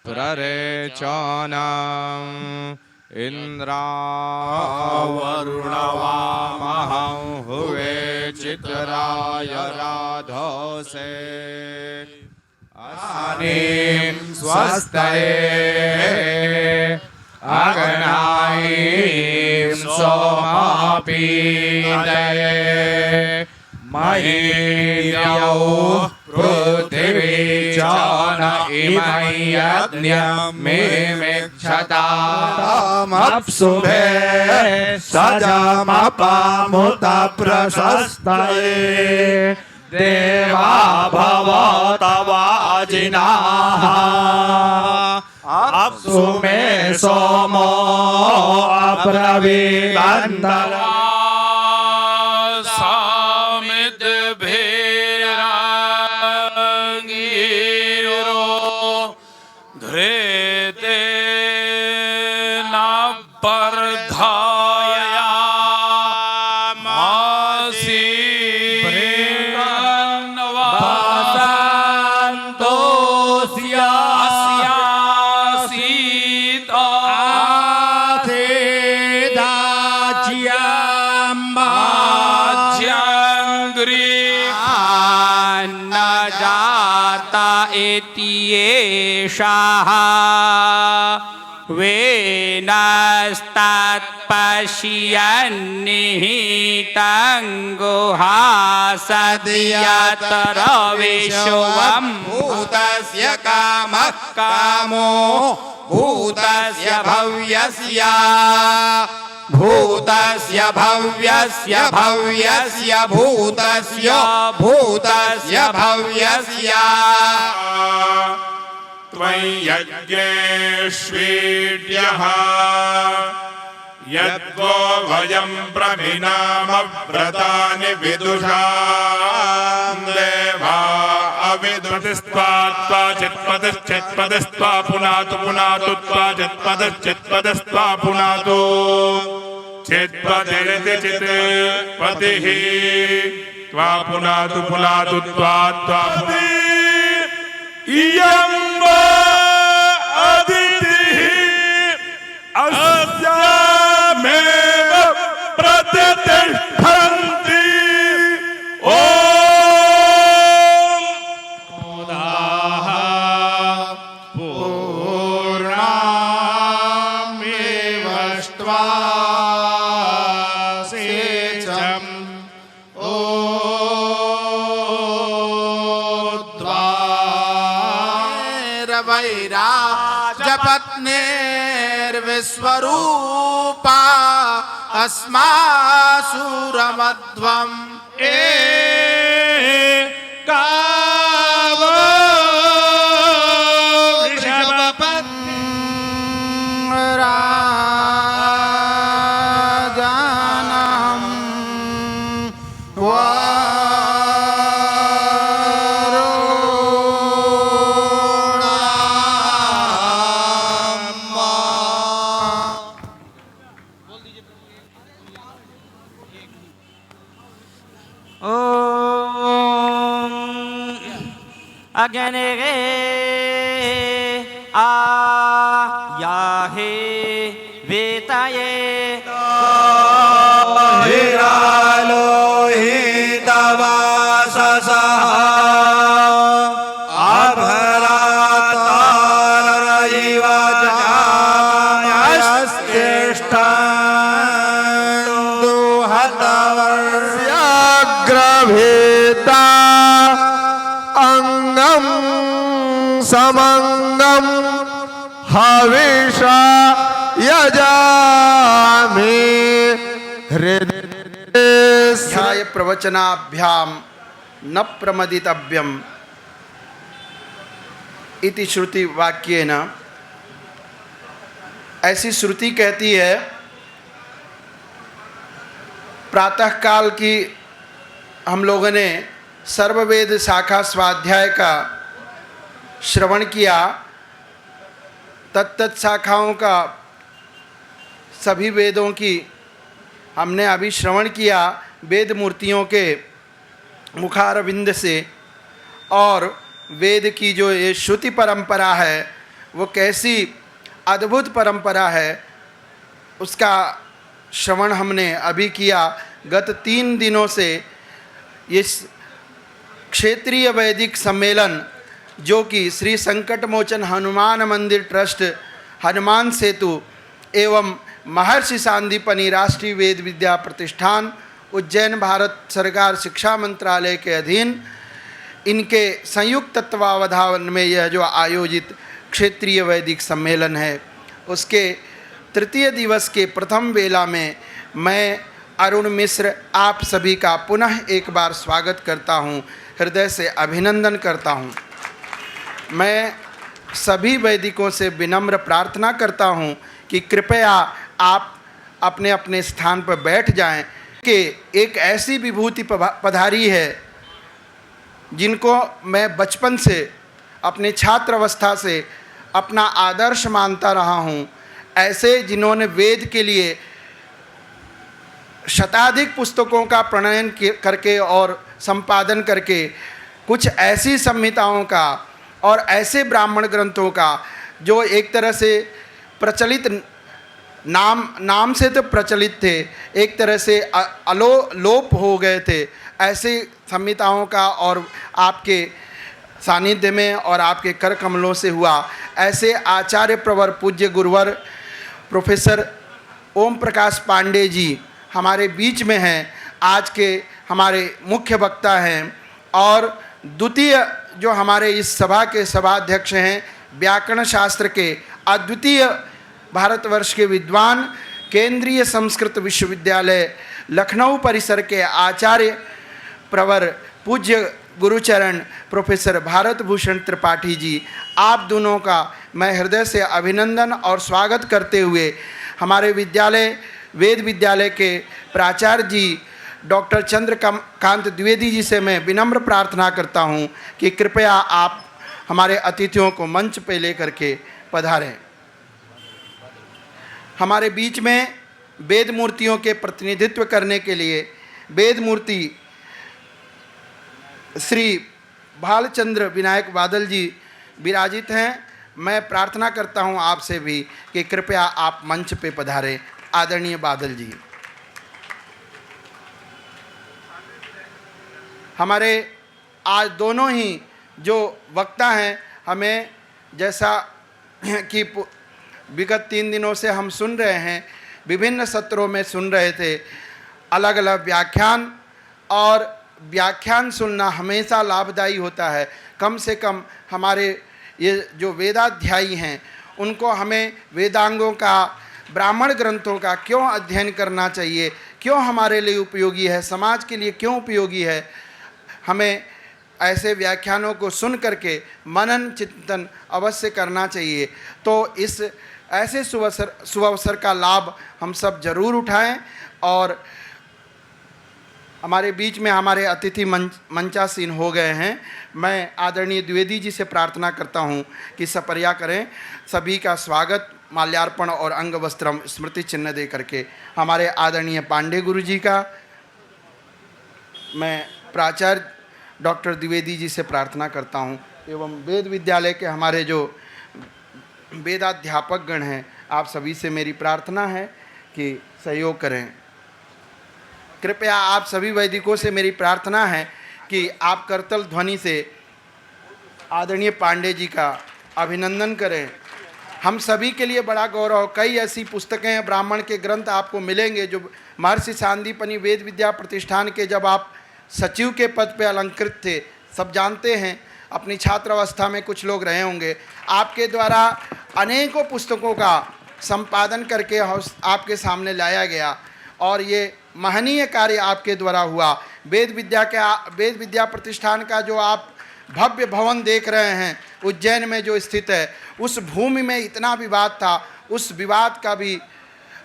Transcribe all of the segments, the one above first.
प्ररेचोनम् इन्द्रावरुणवामहं हुवे चित्राय राधोसे असानीं स्वस्तये अग्नायीं सोमापीदये महीर्यौ पृथिवी च न इमै यज्ञमिक्षतामप्सुभे सजमपामुत प्रशस्तये देवा भवतवाजिनाः अप्सु मे सोमो अब्रवीदन्तरा वेनस्तत्पश्यन्निहितं गुहासद्यतर विश्वं भूतस्य कामः कामो भूतस्य भव्यस्य भूतस्य भव्यस्य भव्यस्य भूतस्य भूतस्य भव्यस्य त्वयि यज्ञेष्वीड्यः यद्वो वयं प्रमिनामव्रतानि विदुषां देवा अविदुतिस्त्वा चित्पदश्चित्पदस्त्वा पुनातु पुनातु त्वा चित्पदश्चित्पदस्त्वा पुनातु चित्पतिरिति चित्पतिः त्वा पुनातु पुनातु त्वा इयं वा अदितिः अस्यामेव प्रतिष्ठन्ति ॐ पूर्णामेवष्ट्वा सेचम् वैराजपत्नेर्विश्वरूपा अस्मासुरमध्वम् गावो राजानं अग्नये आयाहे वेतये हिरालोहितवाससः अभरातारयिव जायस्तिष्ठन्दुहतवर्ष्याग्रभेता अंगम समंगम हविषा यजामि हृदय प्रवचनाभ्याम न प्रमदितव्यम इति श्रुति वाक्येन। ऐसी श्रुति कहती है प्रातःकाल की हम लोगों ने सर्ववेद शाखा स्वाध्याय का श्रवण किया। तत्त शाखाओं का सभी वेदों की हमने अभी श्रवण किया वेद मूर्तियों के मुखारविंद से। और वेद की जो ये श्रुति परंपरा है वो कैसी अद्भुत परंपरा है, उसका श्रवण हमने अभी किया। गत 3 दिनों से इस क्षेत्रीय वैदिक सम्मेलन जो कि श्री संकट मोचन हनुमान मंदिर ट्रस्ट, हनुमान सेतु एवं महर्षि सांदीपनि राष्ट्रीय वेद विद्या प्रतिष्ठान उज्जैन भारत सरकार शिक्षा मंत्रालय के अधीन इनके संयुक्त तत्वावधान में यह जो आयोजित क्षेत्रीय वैदिक सम्मेलन है, उसके तृतीय दिवस के प्रथम बेला में मैं अरुण मिश्र आप सभी का पुनः एक बार स्वागत करता हूं, हृदय से अभिनंदन करता हूं। मैं सभी वैदिकों से विनम्र प्रार्थना करता हूं कि कृपया आप अपने अपने स्थान पर बैठ जाएं कि एक ऐसी विभूति पधारी है जिनको मैं बचपन से अपने छात्र अवस्था से अपना आदर्श मानता रहा हूं, ऐसे जिन्होंने वेद के लिए शताधिक पुस्तकों का प्रणयन करके और संपादन करके कुछ ऐसी संहिताओं का और ऐसे ब्राह्मण ग्रंथों का जो एक तरह से प्रचलित नाम से तो प्रचलित थे, एक तरह से लोप हो गए थे, ऐसे संहिताओं का और आपके सानिध्य में और आपके कर कमलों से हुआ ऐसे आचार्य प्रवर पूज्य गुरुवर प्रोफेसर ओम प्रकाश पांडे जी हमारे बीच में हैं। आज के हमारे मुख्य वक्ता हैं और द्वितीय जो हमारे इस सभा के सभाध्यक्ष हैं, व्याकरण शास्त्र के अद्वितीय भारतवर्ष के विद्वान, केंद्रीय संस्कृत विश्वविद्यालय लखनऊ परिसर के आचार्य प्रवर पूज्य गुरुचरण प्रोफेसर भारत भूषण त्रिपाठी जी, आप दोनों का मैं हृदय से अभिनंदन और स्वागत करते हुए हमारे विद्यालय वेद विद्यालय के प्राचार्य जी डॉक्टर चंद्रकांत द्विवेदी जी से मैं विनम्र प्रार्थना करता हूं कि कृपया आप हमारे अतिथियों को मंच पे लेकर के पधारें। हमारे बीच में वेद मूर्तियों के प्रतिनिधित्व करने के लिए वेद मूर्ति श्री भालचंद्र विनायक बादल जी विराजित हैं। मैं प्रार्थना करता हूं आपसे भी कि कृपया आप मंच पे पधारें। आदरणीय बादल जी, हमारे आज दोनों ही जो वक्ता हैं, हमें जैसा कि विगत 3 दिनों से हम सुन रहे हैं, विभिन्न सत्रों में सुन रहे थे, अलग अलग व्याख्यान, और व्याख्यान सुनना हमेशा लाभदायी होता है। कम से कम हमारे ये जो वेदाध्यायी हैं उनको हमें वेदांगों का, ब्राह्मण ग्रंथों का क्यों अध्ययन करना चाहिए, क्यों हमारे लिए उपयोगी है, समाज के लिए क्यों उपयोगी है, हमें ऐसे व्याख्यानों को सुन करके मनन चिंतन अवश्य करना चाहिए। तो इस ऐसे सुअवसर का लाभ हम सब जरूर उठाएं। और हमारे बीच में हमारे अतिथि मंचासीन हो गए हैं। मैं आदरणीय द्विवेदी जी से प्रार्थना करता हूं कि सपर्या करें। सभी का स्वागत माल्यार्पण और अंग वस्त्रम स्मृति चिन्ह दे करके हमारे आदरणीय पांडे गुरु जी का मैं प्राचार्य डॉक्टर द्विवेदी जी से प्रार्थना करता हूं, एवं वेद विद्यालय के हमारे जो वेदाध्यापक गण हैं, आप सभी से मेरी प्रार्थना है कि सहयोग करें। कृपया आप सभी वैदिकों से मेरी प्रार्थना है कि आप करतल ध्वनि से आदरणीय पांडे जी का अभिनंदन करें। हम सभी के लिए बड़ा गौरव, कई ऐसी पुस्तकें, ब्राह्मण के ग्रंथ आपको मिलेंगे जो महर्षि सांदीपनि वेद विद्या प्रतिष्ठान के जब आप सचिव के पद पे अलंकृत थे, सब जानते हैं, अपनी छात्रावस्था में कुछ लोग रहे होंगे, आपके द्वारा अनेकों पुस्तकों का संपादन करके आपके सामने लाया गया और ये महनीय कार्य आपके द्वारा हुआ। वेद विद्या प्रतिष्ठान का जो आप भव्य भवन देख रहे हैं उज्जैन में जो स्थित है, उस भूमि में इतना विवाद था, उस विवाद का भी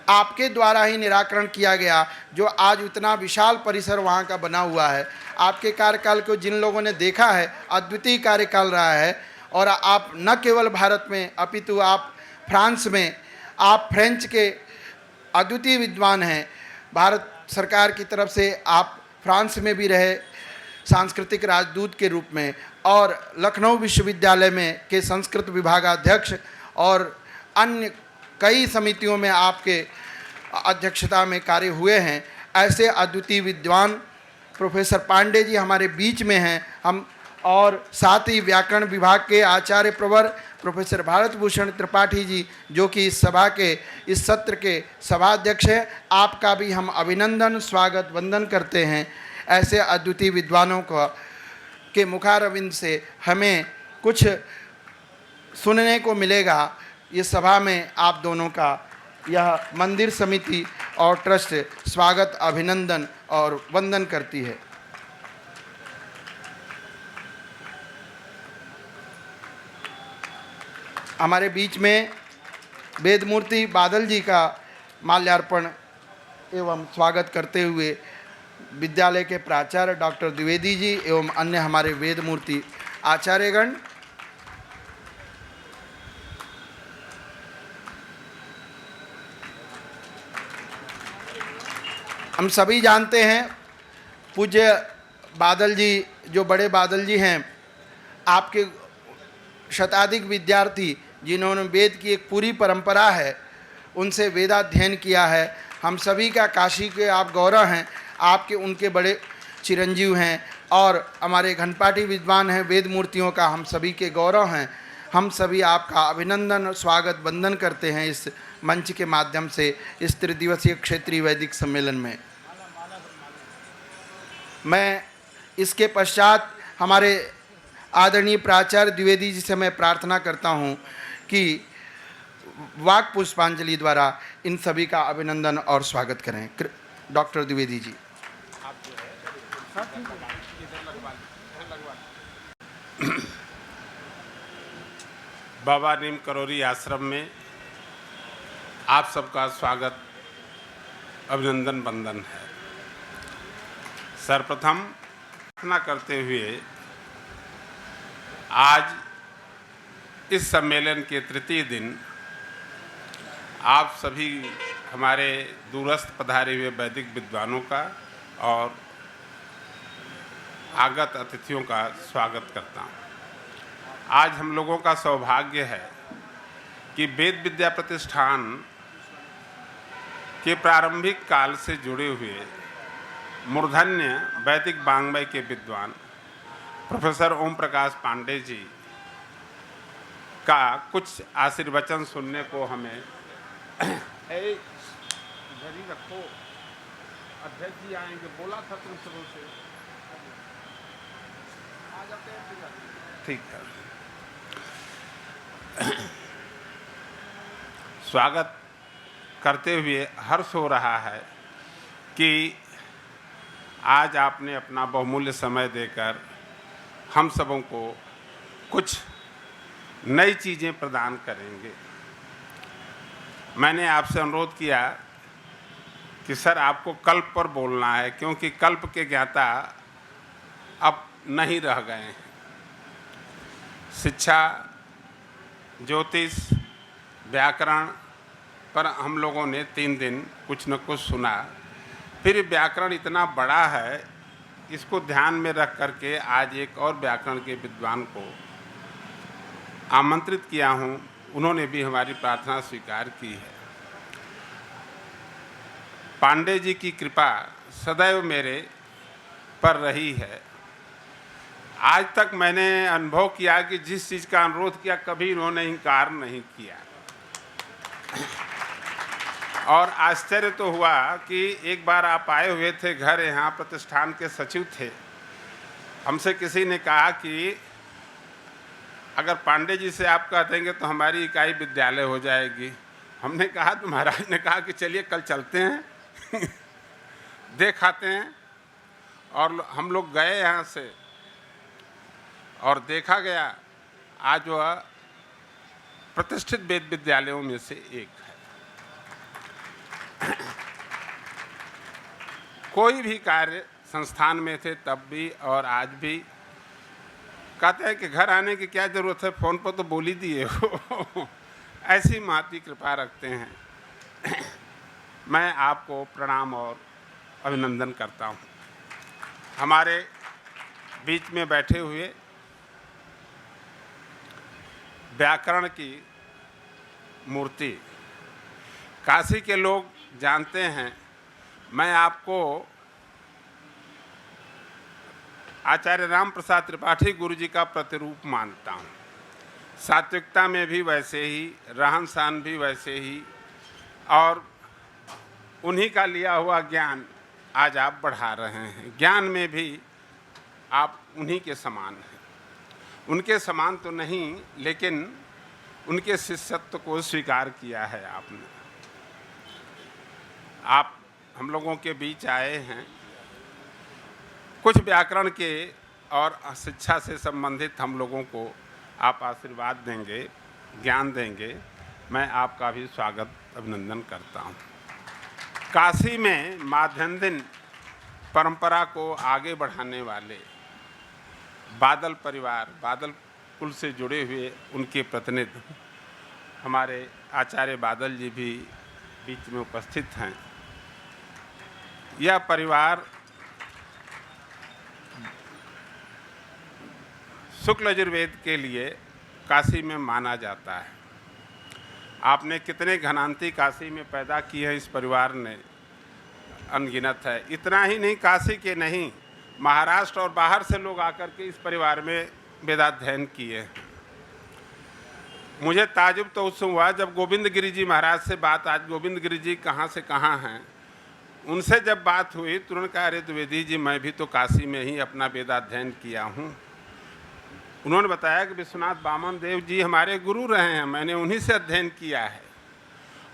आपके द्वारा ही निराकरण किया गया, जो आज इतना विशाल परिसर वहाँ का बना हुआ है। आपके कार्यकाल को जिन लोगों ने देखा है, अद्वितीय कार्यकाल रहा है। और आप न केवल भारत में अपितु आप फ्रांस में, आप फ्रेंच के अद्वितीय विद्वान हैं। भारत सरकार की तरफ से आप फ्रांस में भी रहे, सांस्कृतिक राजदूत के रूप में और लखनऊ विश्वविद्यालय में के संस्कृत विभागाध्यक्ष और अन्य कई समितियों में आपके अध्यक्षता में कार्य हुए हैं, ऐसे अद्वितीय विद्वान प्रोफेसर पांडे जी हमारे बीच में हैं। हम और साथ ही व्याकरण विभाग के आचार्य प्रवर प्रोफेसर भारत भूषण त्रिपाठी जी जो कि इस सभा के इस सत्र के सभाध्यक्ष हैं, आपका भी हम अभिनंदन स्वागत वंदन करते हैं। ऐसे अद्वितीय विद्वानों को के मुखारविंद से हमें कुछ सुनने को मिलेगा। ये सभा में आप दोनों का यह मंदिर समिति और ट्रस्ट स्वागत अभिनंदन और वंदन करती है। हमारे बीच में वेदमूर्ति बादल जी का माल्यार्पण एवं स्वागत करते हुए विद्यालय के प्राचार्य डॉक्टर द्विवेदी जी एवं अन्य हमारे वेदमूर्ति आचार्यगण। हम सभी जानते हैं पूज्य बादल जी जो बड़े बादल जी हैं, आपके शताधिक विद्यार्थी जिन्होंने वेद की एक पूरी परंपरा है, उनसे वेदाध्ययन किया है। हम सभी का काशी के आप गौरव हैं, आपके उनके बड़े चिरंजीव हैं और हमारे घनपाटी विद्वान हैं, वेद मूर्तियों का हम सभी के गौरव हैं। हम सभी आपका अभिनंदन स्वागत वंदन करते हैं इस मंच के माध्यम से इस त्रिदिवसीय क्षेत्रीय वैदिक सम्मेलन में। मैं इसके पश्चात हमारे आदरणीय प्राचार्य द्विवेदी जी से मैं प्रार्थना करता हूं कि वाक पुष्पांजलि द्वारा इन सभी का अभिनंदन और स्वागत करें। डॉक्टर द्विवेदी जी। बाबा नीम करोरी आश्रम में आप सबका स्वागत अभिनंदन वंदन है। सर्वप्रथम प्रार्थना करते हुए आज इस सम्मेलन के तृतीय दिन आप सभी हमारे दूरस्थ पधारे हुए वैदिक विद्वानों का और आगत अतिथियों का स्वागत करता हूँ। आज हम लोगों का सौभाग्य है कि वेद विद्या प्रतिष्ठान के प्रारंभिक काल से जुड़े हुए मूर्धन्य वैदिक वाङ्मय के विद्वान प्रोफेसर ओम प्रकाश पांडे जी का कुछ आशीर्वचन सुनने को हमें रखो। अध्यक्ष जी आएंगे, बोला था तुम सबों से, आ जाते हैं। ठीक है, स्वागत करते हुए हर्ष हो रहा है कि आज आपने अपना बहुमूल्य समय देकर हम सबों को कुछ नई चीज़ें प्रदान करेंगे। मैंने आपसे अनुरोध किया कि सर आपको कल्प पर बोलना है, क्योंकि कल्प के ज्ञाता अब नहीं रह गए हैं। शिक्षा, ज्योतिष, व्याकरण पर हम लोगों ने 3 दिन कुछ न कुछ सुना। फिर व्याकरण इतना बड़ा है, इसको ध्यान में रख करके आज एक और व्याकरण के विद्वान को आमंत्रित किया हूँ। उन्होंने भी हमारी प्रार्थना स्वीकार की है। पांडे जी की कृपा सदैव मेरे पर रही है। आज तक मैंने अनुभव किया कि जिस चीज़ का अनुरोध किया कभी इन्होंने इनकार नहीं किया। और आश्चर्य तो हुआ कि एक बार आप आए हुए थे घर, यहाँ प्रतिष्ठान के सचिव थे। हमसे किसी ने कहा कि अगर पांडे जी से आप कह देंगे तो हमारी इकाई विद्यालय हो जाएगी। हमने कहा तो महाराज ने कहा कि चलिए कल चलते हैं देख आते हैं। और हम लोग गए यहाँ से और देखा गया आज वह प्रतिष्ठित वेद विद्यालयों में से एक है। कोई भी कार्य संस्थान में थे तब भी और आज भी कहते हैं कि घर आने की क्या ज़रूरत है, फ़ोन पर तो बोल ही दिए हो। ऐसी महती कृपा रखते हैं। मैं आपको प्रणाम और अभिनंदन करता हूँ। हमारे बीच में बैठे हुए व्याकरण की मूर्ति। काशी के लोग जानते हैं, मैं आपको आचार्य राम प्रसाद त्रिपाठी गुरु जी का प्रतिरूप मानता हूँ। सात्विकता में भी वैसे ही, रहन सहन भी वैसे ही, और उन्हीं का लिया हुआ ज्ञान आज आप बढ़ा रहे हैं। ज्ञान में भी आप उन्हीं के समान हैं। उनके समान तो नहीं, लेकिन उनके शिष्यत्व को स्वीकार किया है आपने। आप हम लोगों के बीच आए हैं, कुछ व्याकरण के और शिक्षा से संबंधित हम लोगों को आप आशीर्वाद देंगे, ज्ञान देंगे। मैं आपका भी स्वागत अभिनंदन करता हूँ। काशी में माध्यन्दिन परंपरा को आगे बढ़ाने वाले बादल परिवार, बादल कुल से जुड़े हुए उनके प्रतिनिधि हमारे आचार्य बादल जी भी बीच में उपस्थित हैं। यह परिवार शुक्ल यजुर्वेद के लिए काशी में माना जाता है। आपने कितने घनांती काशी में पैदा किए हैं, इस परिवार ने अनगिनत है। इतना ही नहीं, काशी के नहीं, महाराष्ट्र और बाहर से लोग आकर के इस परिवार में वेदाध्ययन किए हैं। मुझे ताजुब तो उस हुआ जब गोविंद गिरि जी महाराज से बात, आज गोविंद गिरि जी कहाँ से कहाँ हैं, उनसे जब बात हुई तुरंत कहा, अरे द्विवेदी जी मैं भी तो काशी में ही अपना वेदाध्ययन किया हूँ। उन्होंने बताया कि विश्वनाथ वामन देव जी हमारे गुरु रहे हैं, मैंने उन्हीं से अध्ययन किया है,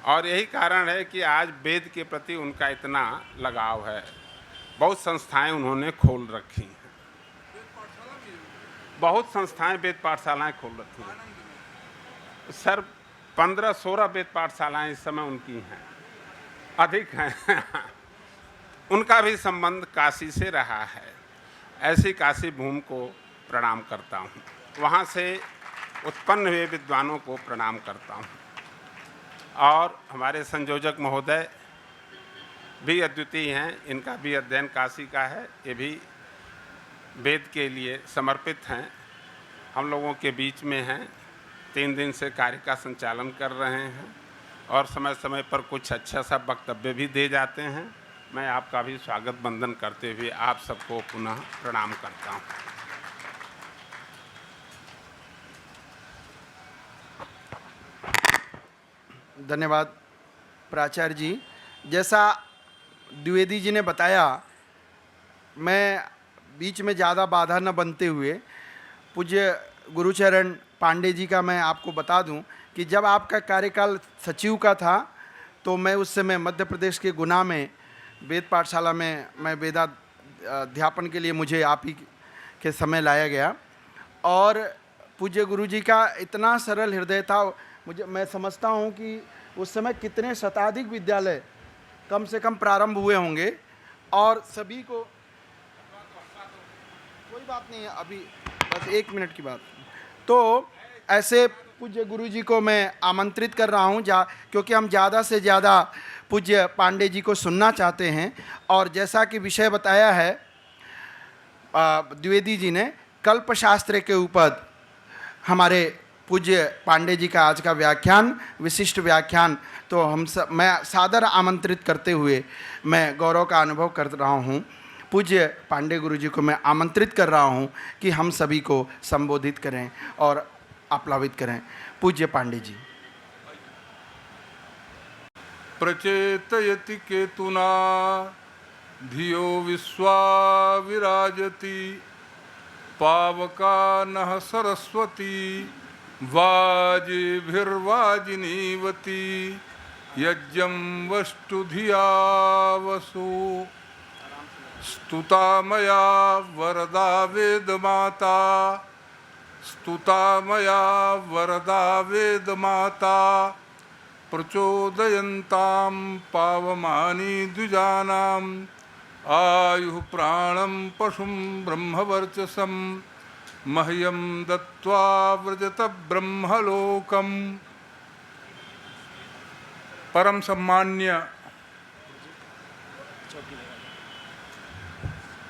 और यही कारण है कि आज वेद के प्रति उनका इतना लगाव है। बहुत संस्थाएं उन्होंने खोल रखी हैं, बहुत संस्थाएं वेद पाठशालाएं खोल रखी हैं। सर 15-16 वेद पाठशालाएं इस समय उनकी हैं, अधिक हैं। उनका भी संबंध काशी से रहा है। ऐसी काशी भूमि को प्रणाम करता हूँ, वहाँ से उत्पन्न हुए विद्वानों को प्रणाम करता हूँ। और हमारे संयोजक महोदय भी अद्वितीय हैं, इनका भी अध्ययन काशी का है, ये भी वेद के लिए समर्पित हैं, हम लोगों के बीच में हैं। 3 दिन से कार्य का संचालन कर रहे हैं और समय समय पर कुछ अच्छा सा वक्तव्य भी दे जाते हैं। मैं आपका भी स्वागत वंदन करते हुए आप सबको पुनः प्रणाम करता हूँ। धन्यवाद प्राचार्य जी। जैसा द्विवेदी जी ने बताया, मैं बीच में ज़्यादा बाधा न बनते हुए पूज्य गुरुचरण पांडे जी का मैं आपको बता दूं कि जब आपका कार्यकाल सचिव का था तो मैं उस समय मध्य प्रदेश के गुना में वेद पाठशाला में मैं वेदाध्यापन के लिए मुझे आप ही के समय लाया गया, और पूज्य गुरु जी का इतना सरल हृदय था। मैं समझता हूँ कि उस समय कितने शताधिक विद्यालय कम से कम प्रारंभ हुए होंगे, और सभी को, कोई बात नहीं है, अभी बस 1 मिनट की बात। तो ऐसे पूज्य गुरु जी को मैं आमंत्रित कर रहा हूँ, क्योंकि हम ज़्यादा से ज़्यादा पूज्य पांडे जी को सुनना चाहते हैं। और जैसा कि विषय बताया है द्विवेदी जी ने, कल्पशास्त्र के ऊपर हमारे पूज्य पांडे जी का आज का व्याख्यान, विशिष्ट व्याख्यान, तो मैं सादर आमंत्रित करते हुए मैं गौरव का अनुभव कर रहा हूँ। पूज्य पांडे गुरु जी को मैं आमंत्रित कर रहा हूँ कि हम सभी को संबोधित करें और आप्लावित करें। पूज्य पांडे जी। प्रचेतयति केतुना धियो विश्वा विराजति, पावका नः सरस्वती वाजिभिर्वाजिनीवती, यज्ञं वष्टु धिया वसु। स्तुता मया वरदा वेदमाता, स्तुता मया वरदा वेदमाता, प्रचोदयन्तां पावमानी द्विजानाम्, आयुः प्राणं पशुं ब्रह्मवर्चसं, मह्यं दत्त्वा व्रजत ब्रह्मलोकम्। परम सम्मान्य,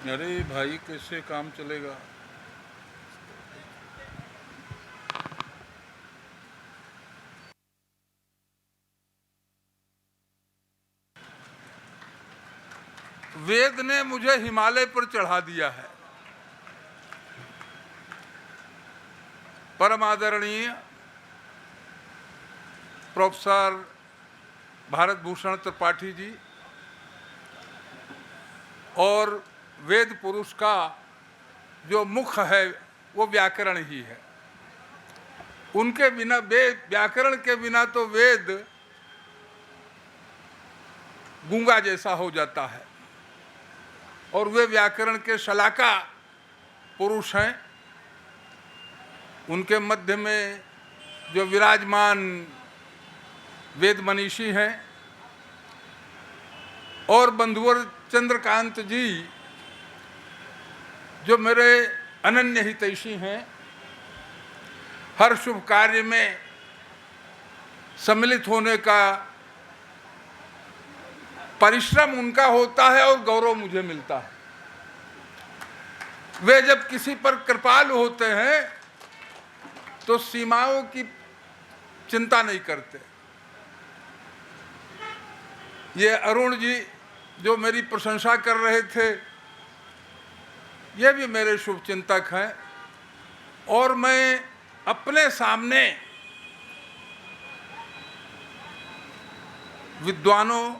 अरे भाई कैसे काम चलेगा। वेद ने मुझे हिमालय पर चढ़ा दिया है। परम आदरणीय प्रोफेसर भारत भूषण त्रिपाठी जी और वेद पुरुष का जो मुख्य है वो व्याकरण ही है। उनके बिना व्याकरण के बिना तो वेद गूंगा जैसा हो जाता है और वे व्याकरण के शलाका पुरुष हैं। उनके मध्य में जो विराजमान वेद मनीषी हैं और बंधुवर चंद्रकांत जी जो मेरे अनन्य हितैषी हैं, हर शुभ कार्य में सम्मिलित होने का परिश्रम उनका होता है और गौरव मुझे मिलता है। वे जब किसी पर कृपालु होते हैं तो सीमाओं की चिंता नहीं करते। ये अरुण जी जो मेरी प्रशंसा कर रहे थे, ये भी मेरे शुभ चिंतक हैं और मैं अपने सामने विद्वानों,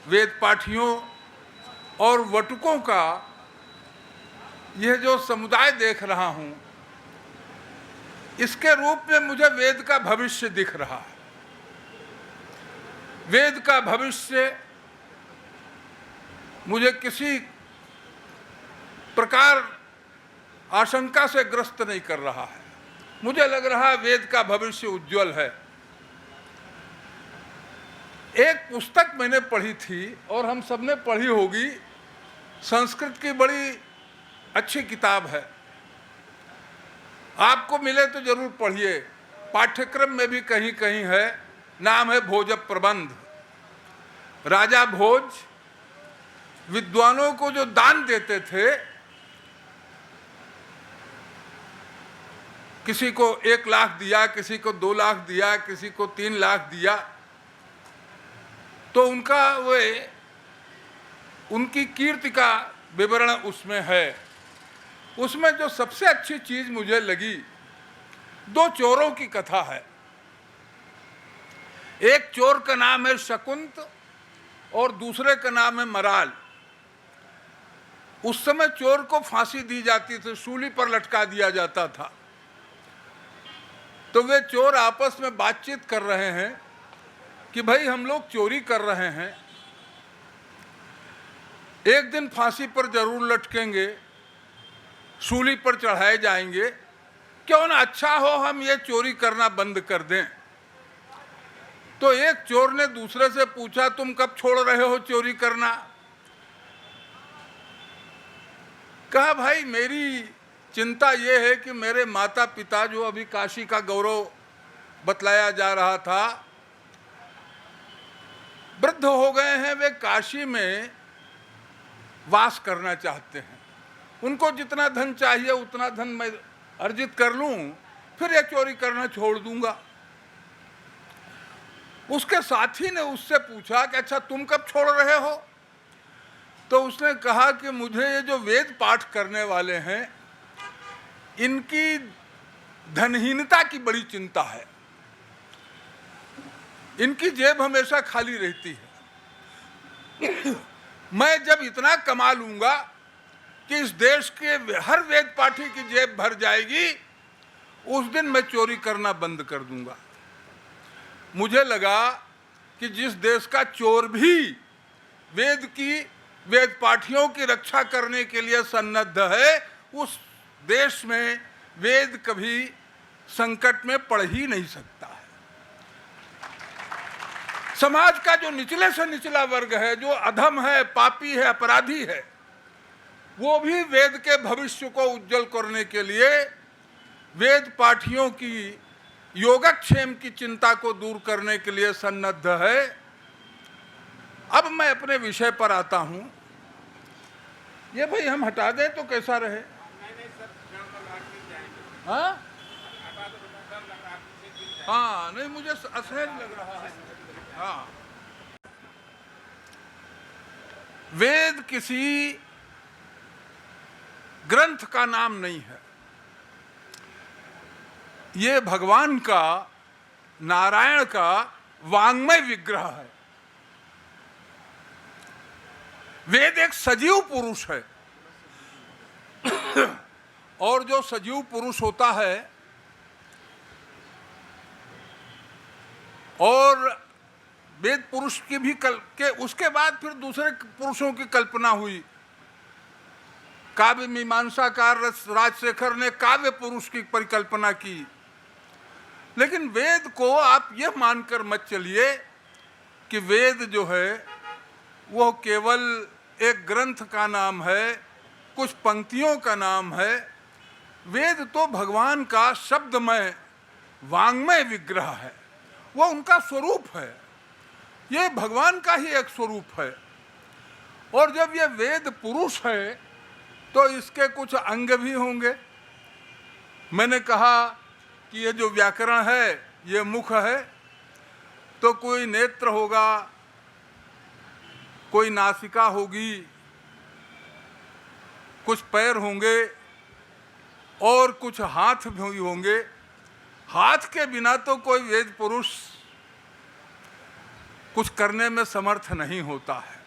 वेद पाठियों और वटुकों का यह जो समुदाय देख रहा हूँ, इसके रूप में मुझे वेद का भविष्य दिख रहा है। वेद का भविष्य मुझे किसी प्रकार आशंका से ग्रस्त नहीं कर रहा है। मुझे लग रहा है वेद का भविष्य उज्जवल है। एक पुस्तक मैंने पढ़ी थी और हम सबने पढ़ी होगी, संस्कृत की बड़ी अच्छी किताब है, आपको मिले तो जरूर पढ़िए, पाठ्यक्रम में भी कहीं कहीं है। नाम है भोज प्रबंध। राजा भोज विद्वानों को जो दान देते थे, किसी को 1 लाख दिया, किसी को 2 लाख दिया, किसी को 3 लाख दिया, तो उनकी कीर्ति का विवरण उसमें है। उसमें जो सबसे अच्छी चीज मुझे लगी, 2 चोरों की कथा है। एक चोर का नाम है शकुंत और दूसरे का नाम है मराल। उस समय चोर को फांसी दी जाती थी, सूली पर लटका दिया जाता था। तो वे चोर आपस में बातचीत कर रहे हैं कि भाई हम लोग चोरी कर रहे हैं, एक दिन फांसी पर जरूर लटकेंगे, सूली पर चढ़ाए जाएंगे, क्यों ना अच्छा हो हम ये चोरी करना बंद कर दें। तो एक चोर ने दूसरे से पूछा, तुम कब छोड़ रहे हो चोरी करना? कहा भाई मेरी चिंता ये है कि मेरे माता पिता, जो अभी काशी का गौरव बतलाया जा रहा था, वृद्ध हो गए हैं, वे काशी में वास करना चाहते हैं। उनको जितना धन चाहिए उतना धन मैं अर्जित कर लूं, फिर ये चोरी करना छोड़ दूंगा। उसके साथी ने उससे पूछा कि अच्छा तुम कब छोड़ रहे हो? तो उसने कहा कि मुझे ये जो वेद पाठ करने वाले हैं, इनकी धनहीनता की बड़ी चिंता है, इनकी जेब हमेशा खाली रहती है। मैं जब इतना कमा लूंगा कि इस देश के हर वेद पाठी की जेब भर जाएगी, उस दिन मैं चोरी करना बंद कर दूंगा। मुझे लगा कि जिस देश का चोर भी वेद पाठियों की रक्षा करने के लिए सन्नद्ध है, उस देश में वेद कभी संकट में पड़ ही नहीं सकता है। समाज का जो निचले से निचला वर्ग है, जो अधम है, पापी है, अपराधी है, वो भी वेद के भविष्य को उज्जवल करने के लिए वेद पाठियों की योगक्षेम की चिंता को दूर करने के लिए सन्नद्ध है। अब मैं अपने विषय पर आता हूं। ये भाई हम हटा दें तो कैसा रहे? हाँ हाँ, नहीं मुझे असहज लग रहा है। हाँ, वेद किसी ग्रंथ का नाम नहीं है, ये भगवान का, नारायण का वांग्मय विग्रह है। वेद एक सजीव पुरुष है, और जो सजीव पुरुष होता है और वेद पुरुष की भी उसके बाद फिर दूसरे पुरुषों की कल्पना हुई। काव्य मीमांसाकार राजशेखर ने काव्य पुरुष की परिकल्पना की, लेकिन वेद को आप यह मानकर मत चलिए कि वेद जो है वह केवल एक ग्रंथ का नाम है, कुछ पंक्तियों का नाम है। वेद तो भगवान का शब्दमय वांग्मय विग्रह है, वह उनका स्वरूप है, ये भगवान का ही एक स्वरूप है। और जब ये वेद पुरुष है तो इसके कुछ अंग भी होंगे। मैंने कहा कि ये जो व्याकरण है ये मुख है, तो कोई नेत्र होगा, कोई नासिका होगी, कुछ पैर होंगे और कुछ हाथ भी होंगे। हाथ के बिना तो कोई वेद पुरुष कुछ करने में समर्थ नहीं होता है।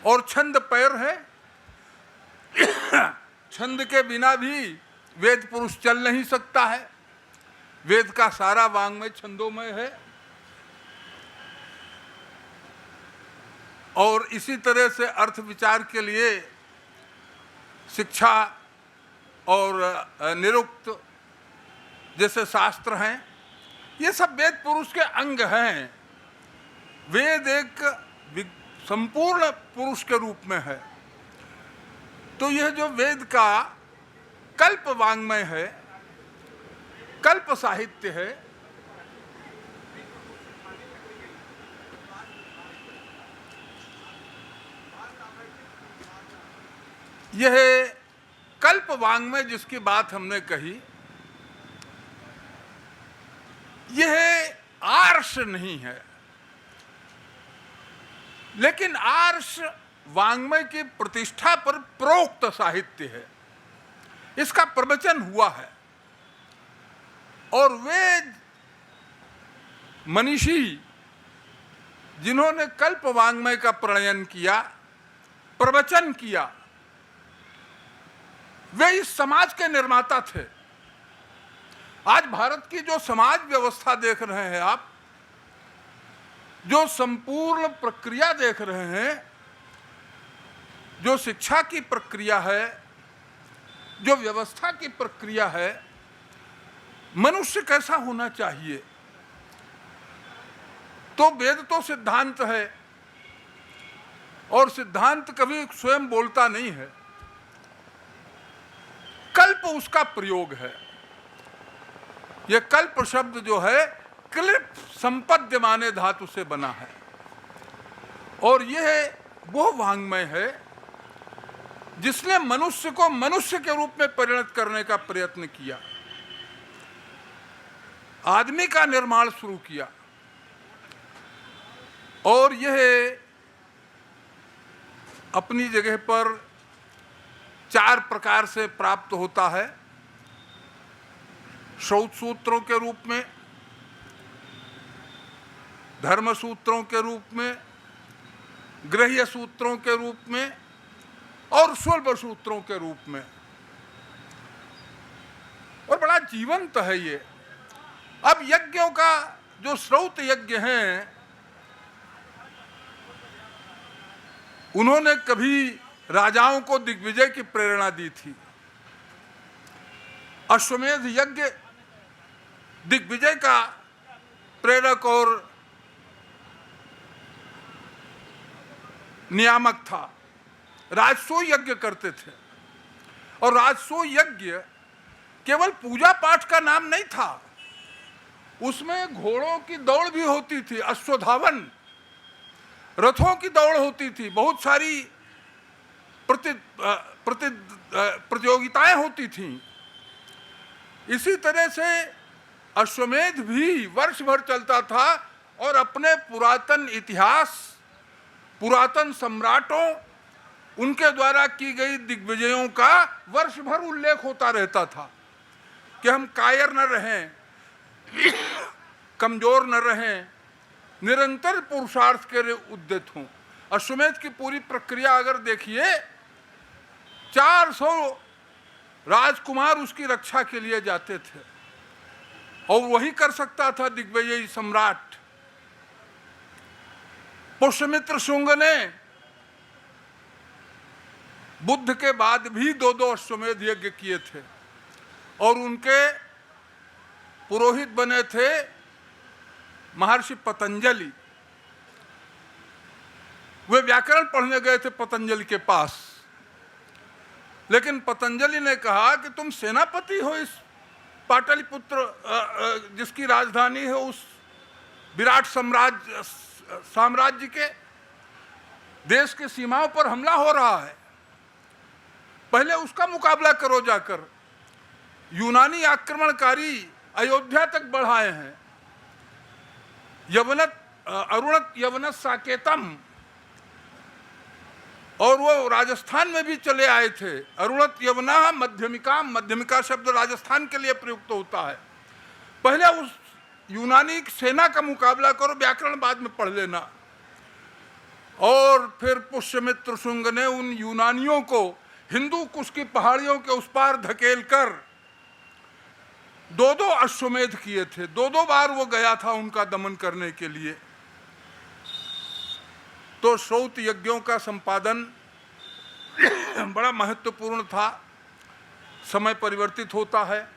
और छंद पैर है, छंद के बिना भी वेद पुरुष चल नहीं सकता है। वेद का सारा वांग्मय छंदोमय है। और इसी तरह से अर्थ विचार के लिए शिक्षा और निरुक्त जैसे शास्त्र हैं, ये सब वेद पुरुष के अंग हैं। वेद एक संपूर्ण पुरुष के रूप में है। तो यह जो वेद का कल्प वांग्मय है, कल्प साहित्य है, यह कल्प वांग्मय जिसकी बात हमने कही, यह आर्ष नहीं है, लेकिन आर्ष वांग्मय की प्रतिष्ठा पर प्रोक्त साहित्य है। इसका प्रवचन हुआ है और वे मनीषी जिन्होंने कल्प वांग्मय का प्रणयन किया, प्रवचन किया, वे इस समाज के निर्माता थे। आज भारत की जो समाज व्यवस्था देख रहे हैं आप, जो संपूर्ण प्रक्रिया देख रहे हैं, जो शिक्षा की प्रक्रिया है, जो व्यवस्था की प्रक्रिया है, मनुष्य कैसा होना चाहिए, तो वेद तो सिद्धांत है और सिद्धांत कभी स्वयं बोलता नहीं है, कल्प उसका प्रयोग है। यह कल्प शब्द जो है क्लिप संपद्यमाने धातु से बना है और यह वो वांग्मय है जिसने मनुष्य को मनुष्य के रूप में परिणत करने का प्रयत्न किया, आदमी का निर्माण शुरू किया। और यह अपनी जगह पर 4 प्रकार से प्राप्त होता है। श्रौत सूत्रों के रूप में, धर्म सूत्रों के रूप में, गृह्य सूत्रों के रूप में और स्वल्प सूत्रों के रूप में। और बड़ा जीवंत है ये। अब यज्ञों का जो श्रौत यज्ञ हैं, उन्होंने कभी राजाओं को दिग्विजय की प्रेरणा दी थी। अश्वमेध यज्ञ दिग्विजय का प्रेरक और नियामक था। राजसू यज्ञ करते थे और राजसू यज्ञ केवल पूजा पाठ का नाम नहीं था, उसमें घोड़ों की दौड़ भी होती थी, अश्वधावन, रथों की दौड़ होती थी, बहुत सारी प्रतियोगिताएं होती थीं। इसी तरह से अश्वमेध भी वर्ष भर चलता था और अपने पुरातन इतिहास पुरातन सम्राटों उनके द्वारा की गई दिग्विजयों का वर्ष भर उल्लेख होता रहता था कि हम कायर न रहें, कमजोर न रहें, निरंतर पुरुषार्थ के लिए उद्यत हों। अश्वमेध की पूरी प्रक्रिया अगर देखिए, 400 राजकुमार उसकी रक्षा के लिए जाते थे और वही कर सकता था दिग्विजयी सम्राट। पुष्यमित्र शुंग ने बुद्ध के बाद भी 2-2 अश्वमेध यज्ञ किए थे और उनके पुरोहित बने थे महर्षि पतंजलि। वे व्याकरण पढ़ने गए थे पतंजलि के पास, लेकिन पतंजलि ने कहा कि तुम सेनापति हो इस पाटलिपुत्र जिसकी राजधानी है उस विराट साम्राज्य के, देश की सीमाओं पर हमला हो रहा है, पहले उसका मुकाबला करो जाकर। यूनानी आक्रमणकारी अयोध्या तक बढ़ाए हैं, अरुणत यवनत साकेतम, और वो राजस्थान में भी चले आए थे। अरुणत यवना मध्यमिका, मध्यमिका शब्द राजस्थान के लिए प्रयुक्त होता है। पहले उस यूनानी सेना का मुकाबला करो, व्याकरण बाद में पढ़ लेना। और फिर पुष्यमित्र शुंग ने उन यूनानियों को हिंदू कुश की पहाड़ियों के उस पार धकेल कर 2-2 अश्वमेध किए थे। 2-2 बार वो गया था उनका दमन करने के लिए। तो श्रौत यज्ञों का संपादन बड़ा महत्वपूर्ण था। समय परिवर्तित होता है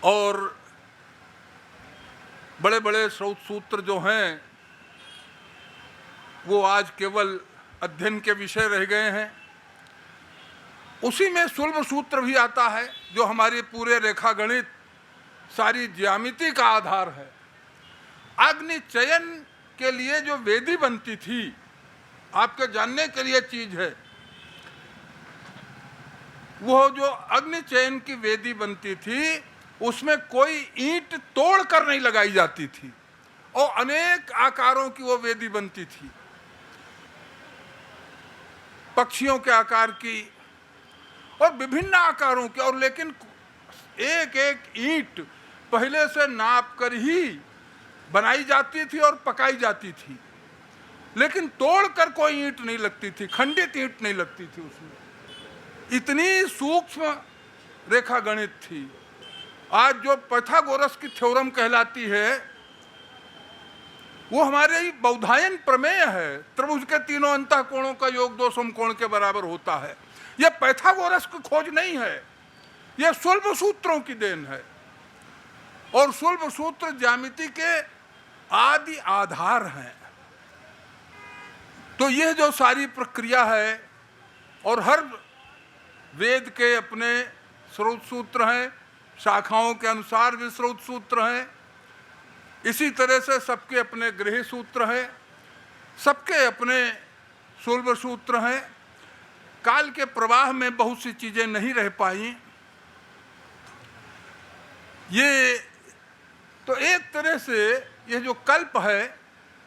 और बड़े बड़े श्रौत सूत्र जो हैं वो आज केवल अध्ययन के विषय रह गए हैं। उसी में सुलभ सूत्र भी आता है जो हमारे पूरे रेखा गणित, सारी ज्यामिति का आधार है। अग्नि चयन के लिए जो वेदी बनती थी, आपके जानने के लिए चीज है, वो जो अग्नि चयन की वेदी बनती थी उसमें कोई ईंट तोड़ कर नहीं लगाई जाती थी और अनेक आकारों की वो वेदी बनती थी, पक्षियों के आकार की और विभिन्न आकारों की। और लेकिन एक एक ईंट पहले से नाप कर ही बनाई जाती थी और पकाई जाती थी, लेकिन तोड़कर कोई ईंट नहीं लगती थी, खंडित ईंट नहीं लगती थी उसमें। इतनी सूक्ष्म रेखा गणित थी। आज जो पाइथागोरस की थ्योरम कहलाती है वो हमारे ही बौधायन प्रमेय है। त्रिभुज के तीनों अंतःकोणों का योग 2 समकोण के बराबर होता है। यह पाइथागोरस की खोज नहीं है, यह सुलभ सूत्रों की देन है। और सुलभ सूत्र ज्यामिति के आदि आधार हैं। तो यह जो सारी प्रक्रिया है, और हर वेद के अपने स्रोत सूत्र हैं, शाखाओं के अनुसार भी स्रोत सूत्र हैं। इसी तरह से सबके अपने गृह सूत्र हैं, सबके अपने सुलभ सूत्र हैं। काल के प्रवाह में बहुत सी चीजें नहीं रह पाई। ये तो एक तरह से ये जो कल्प है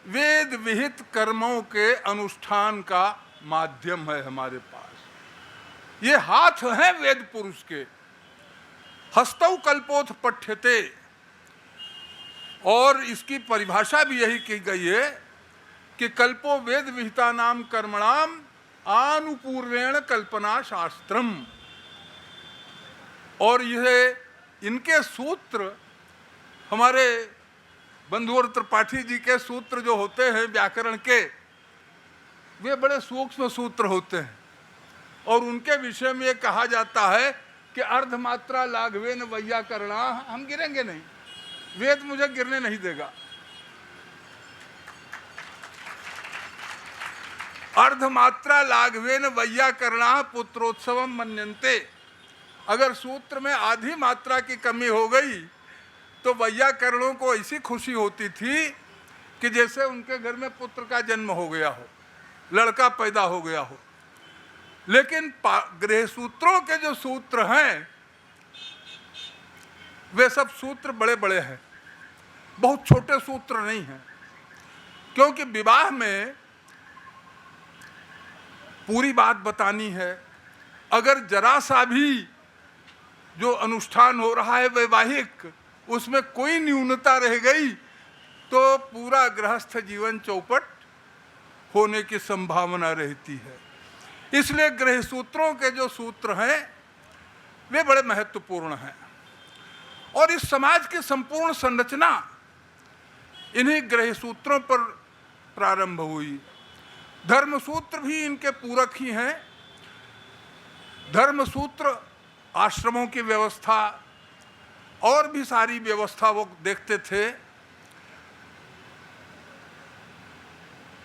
वेद विहित कर्मों के अनुष्ठान का माध्यम है हमारे पास। ये हाथ हैं वेद पुरुष के। हस्तौ कल्पोथ पठ्यते, और इसकी परिभाषा भी यही की गई है कि कल्पो वेद विहिता नाम कर्मणाम आनुपूर्वेण कल्पना शास्त्रम। और यह इनके सूत्र, हमारे बंधुवर त्रिपाठी जी के सूत्र जो होते हैं व्याकरण के, वे बड़े सूक्ष्म सूत्र होते हैं। और उनके विषय में ये कहा जाता है कि अर्धमात्रा लाघवेन वैयाकरणा, हम गिरेंगे नहीं, वेद मुझे गिरने नहीं देगा। अर्धमात्रा लाघवेन वैयाकरणा पुत्रोत्सवम मन्यन्ते। अगर सूत्र में आधी मात्रा की कमी हो गई तो वैयाकरणों को ऐसी खुशी होती थी कि जैसे उनके घर में पुत्र का जन्म हो गया हो, लड़का पैदा हो गया हो। लेकिन गृह सूत्रों के जो सूत्र हैं वे सब सूत्र बड़े बड़े हैं, बहुत छोटे सूत्र नहीं हैं। क्योंकि विवाह में पूरी बात बतानी है। अगर जरा सा भी जो अनुष्ठान हो रहा है वैवाहिक, उसमें कोई न्यूनता रह गई तो पूरा गृहस्थ जीवन चौपट होने की संभावना रहती है। इसलिए गृह सूत्रों के जो सूत्र हैं वे बड़े महत्वपूर्ण हैं और इस समाज की संपूर्ण संरचना इन्हीं गृह सूत्रों पर प्रारंभ हुई। धर्म सूत्र भी इनके पूरक ही हैं। धर्म सूत्र आश्रमों की व्यवस्था और भी सारी व्यवस्था वो देखते थे।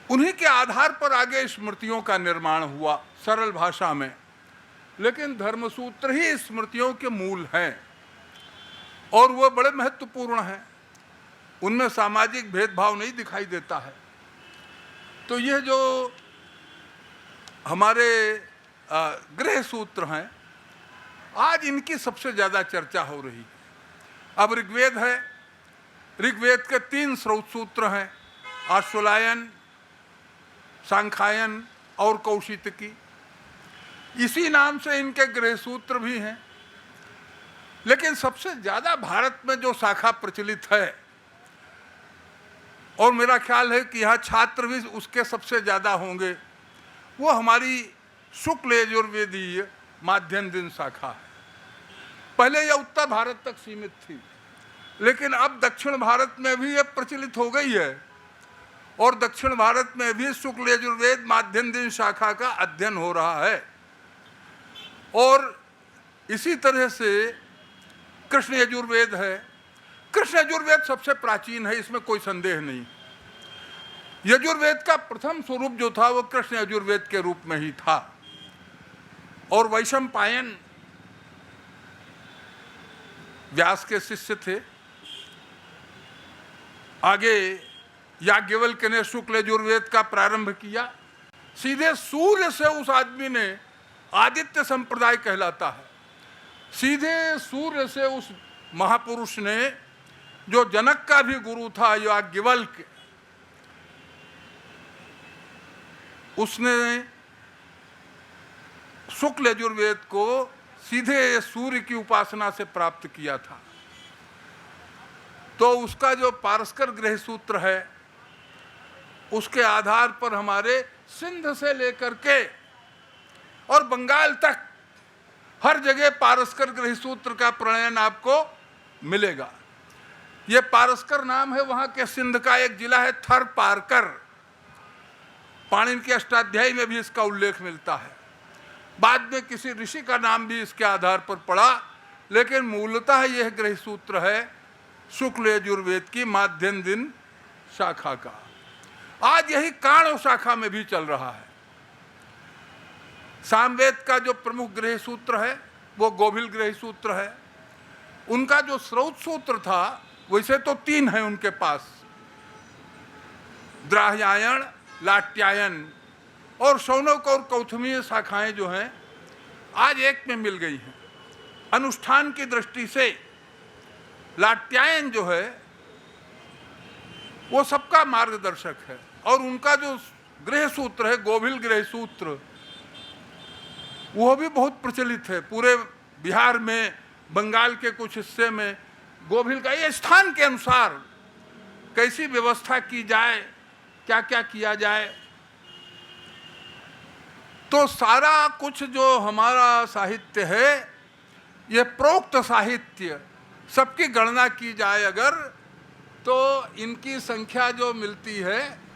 उन्हीं के आधार पर आगे स्मृतियों का निर्माण हुआ सरल भाषा में, लेकिन धर्मसूत्र ही स्मृतियों के मूल हैं और वो बड़े महत्वपूर्ण हैं। उनमें सामाजिक भेदभाव नहीं दिखाई देता है। तो ये जो हमारे गृह सूत्र हैं, आज इनकी सबसे ज़्यादा चर्चा हो रही है। अब ऋग्वेद है, ऋग्वेद के 3 स्रोत सूत्र हैं, आश्वलायन, सांख्यायन और कौशितकी। इसी नाम से इनके गृह सूत्र भी हैं। लेकिन सबसे ज़्यादा भारत में जो शाखा प्रचलित है, और मेरा ख्याल है कि यहाँ छात्र भी उसके सबसे ज़्यादा होंगे, वो हमारी शुक्ल यजुर्वेदीय माध्यम दिन शाखा है। पहले यह उत्तर भारत तक सीमित थी, लेकिन अब दक्षिण भारत में भी यह प्रचलित हो गई है और दक्षिण भारत में भी शुक्ल यजुर्वेद माध्यम दिन शाखा का अध्ययन हो रहा है। और इसी तरह से कृष्ण यजुर्वेद है। कृष्ण यजुर्वेद सबसे प्राचीन है, इसमें कोई संदेह नहीं। यजुर्वेद का प्रथम स्वरूप जो था वो कृष्ण यजुर्वेद के रूप में ही था। और वैशंपायन व्यास के शिष्य थे। आगे याज्ञवल्क्य ने शुक्ल यजुर्वेद का प्रारंभ किया। सीधे सूर्य से उस आदमी ने, आदित्य संप्रदाय कहलाता है, सीधे सूर्य से उस महापुरुष ने, जो जनक का भी गुरु था याज्ञवल्क्य, उसने शुक्ल यजुर्वेद को सीधे सूर्य की उपासना से प्राप्त किया था। तो उसका जो पारस्कर गृह सूत्र है, उसके आधार पर हमारे सिंध से लेकर के और बंगाल तक हर जगह पारस्कर गृह सूत्र का प्रणयन आपको मिलेगा। ये पारस्कर नाम है वहाँ के सिंध का एक जिला है थर पारकर। पाणिनि के अष्टाध्यायी में भी इसका उल्लेख मिलता है। बाद में किसी ऋषि का नाम भी इसके आधार पर पड़ा, लेकिन मूलतः यह गृह सूत्र है शुक्ल यजुर्वेद की माध्यम दिन शाखा का। आज यही काण्व शाखा में भी चल रहा है। सामवेद का जो प्रमुख गृह सूत्र है वो गोभिल गृह सूत्र है। उनका जो स्रोत सूत्र था, वैसे तो 3 हैं उनके पास, द्राह्यायण, लाट्यायन और शौनक और कौथमीय शाखाएं जो हैं आज एक में मिल गई हैं। अनुष्ठान की दृष्टि से लाट्यायन जो है वो सबका मार्गदर्शक है और उनका जो गृह सूत्र है गोभिल गृह सूत्र, वो भी बहुत प्रचलित है। पूरे बिहार में, बंगाल के कुछ हिस्से में गोभिल का, ये स्थान के अनुसार कैसी व्यवस्था की जाए, क्या क्या किया जाए, तो सारा कुछ जो हमारा साहित्य है, ये प्रोक्त साहित्य, सबकी गणना की जाए अगर, तो इनकी संख्या जो मिलती है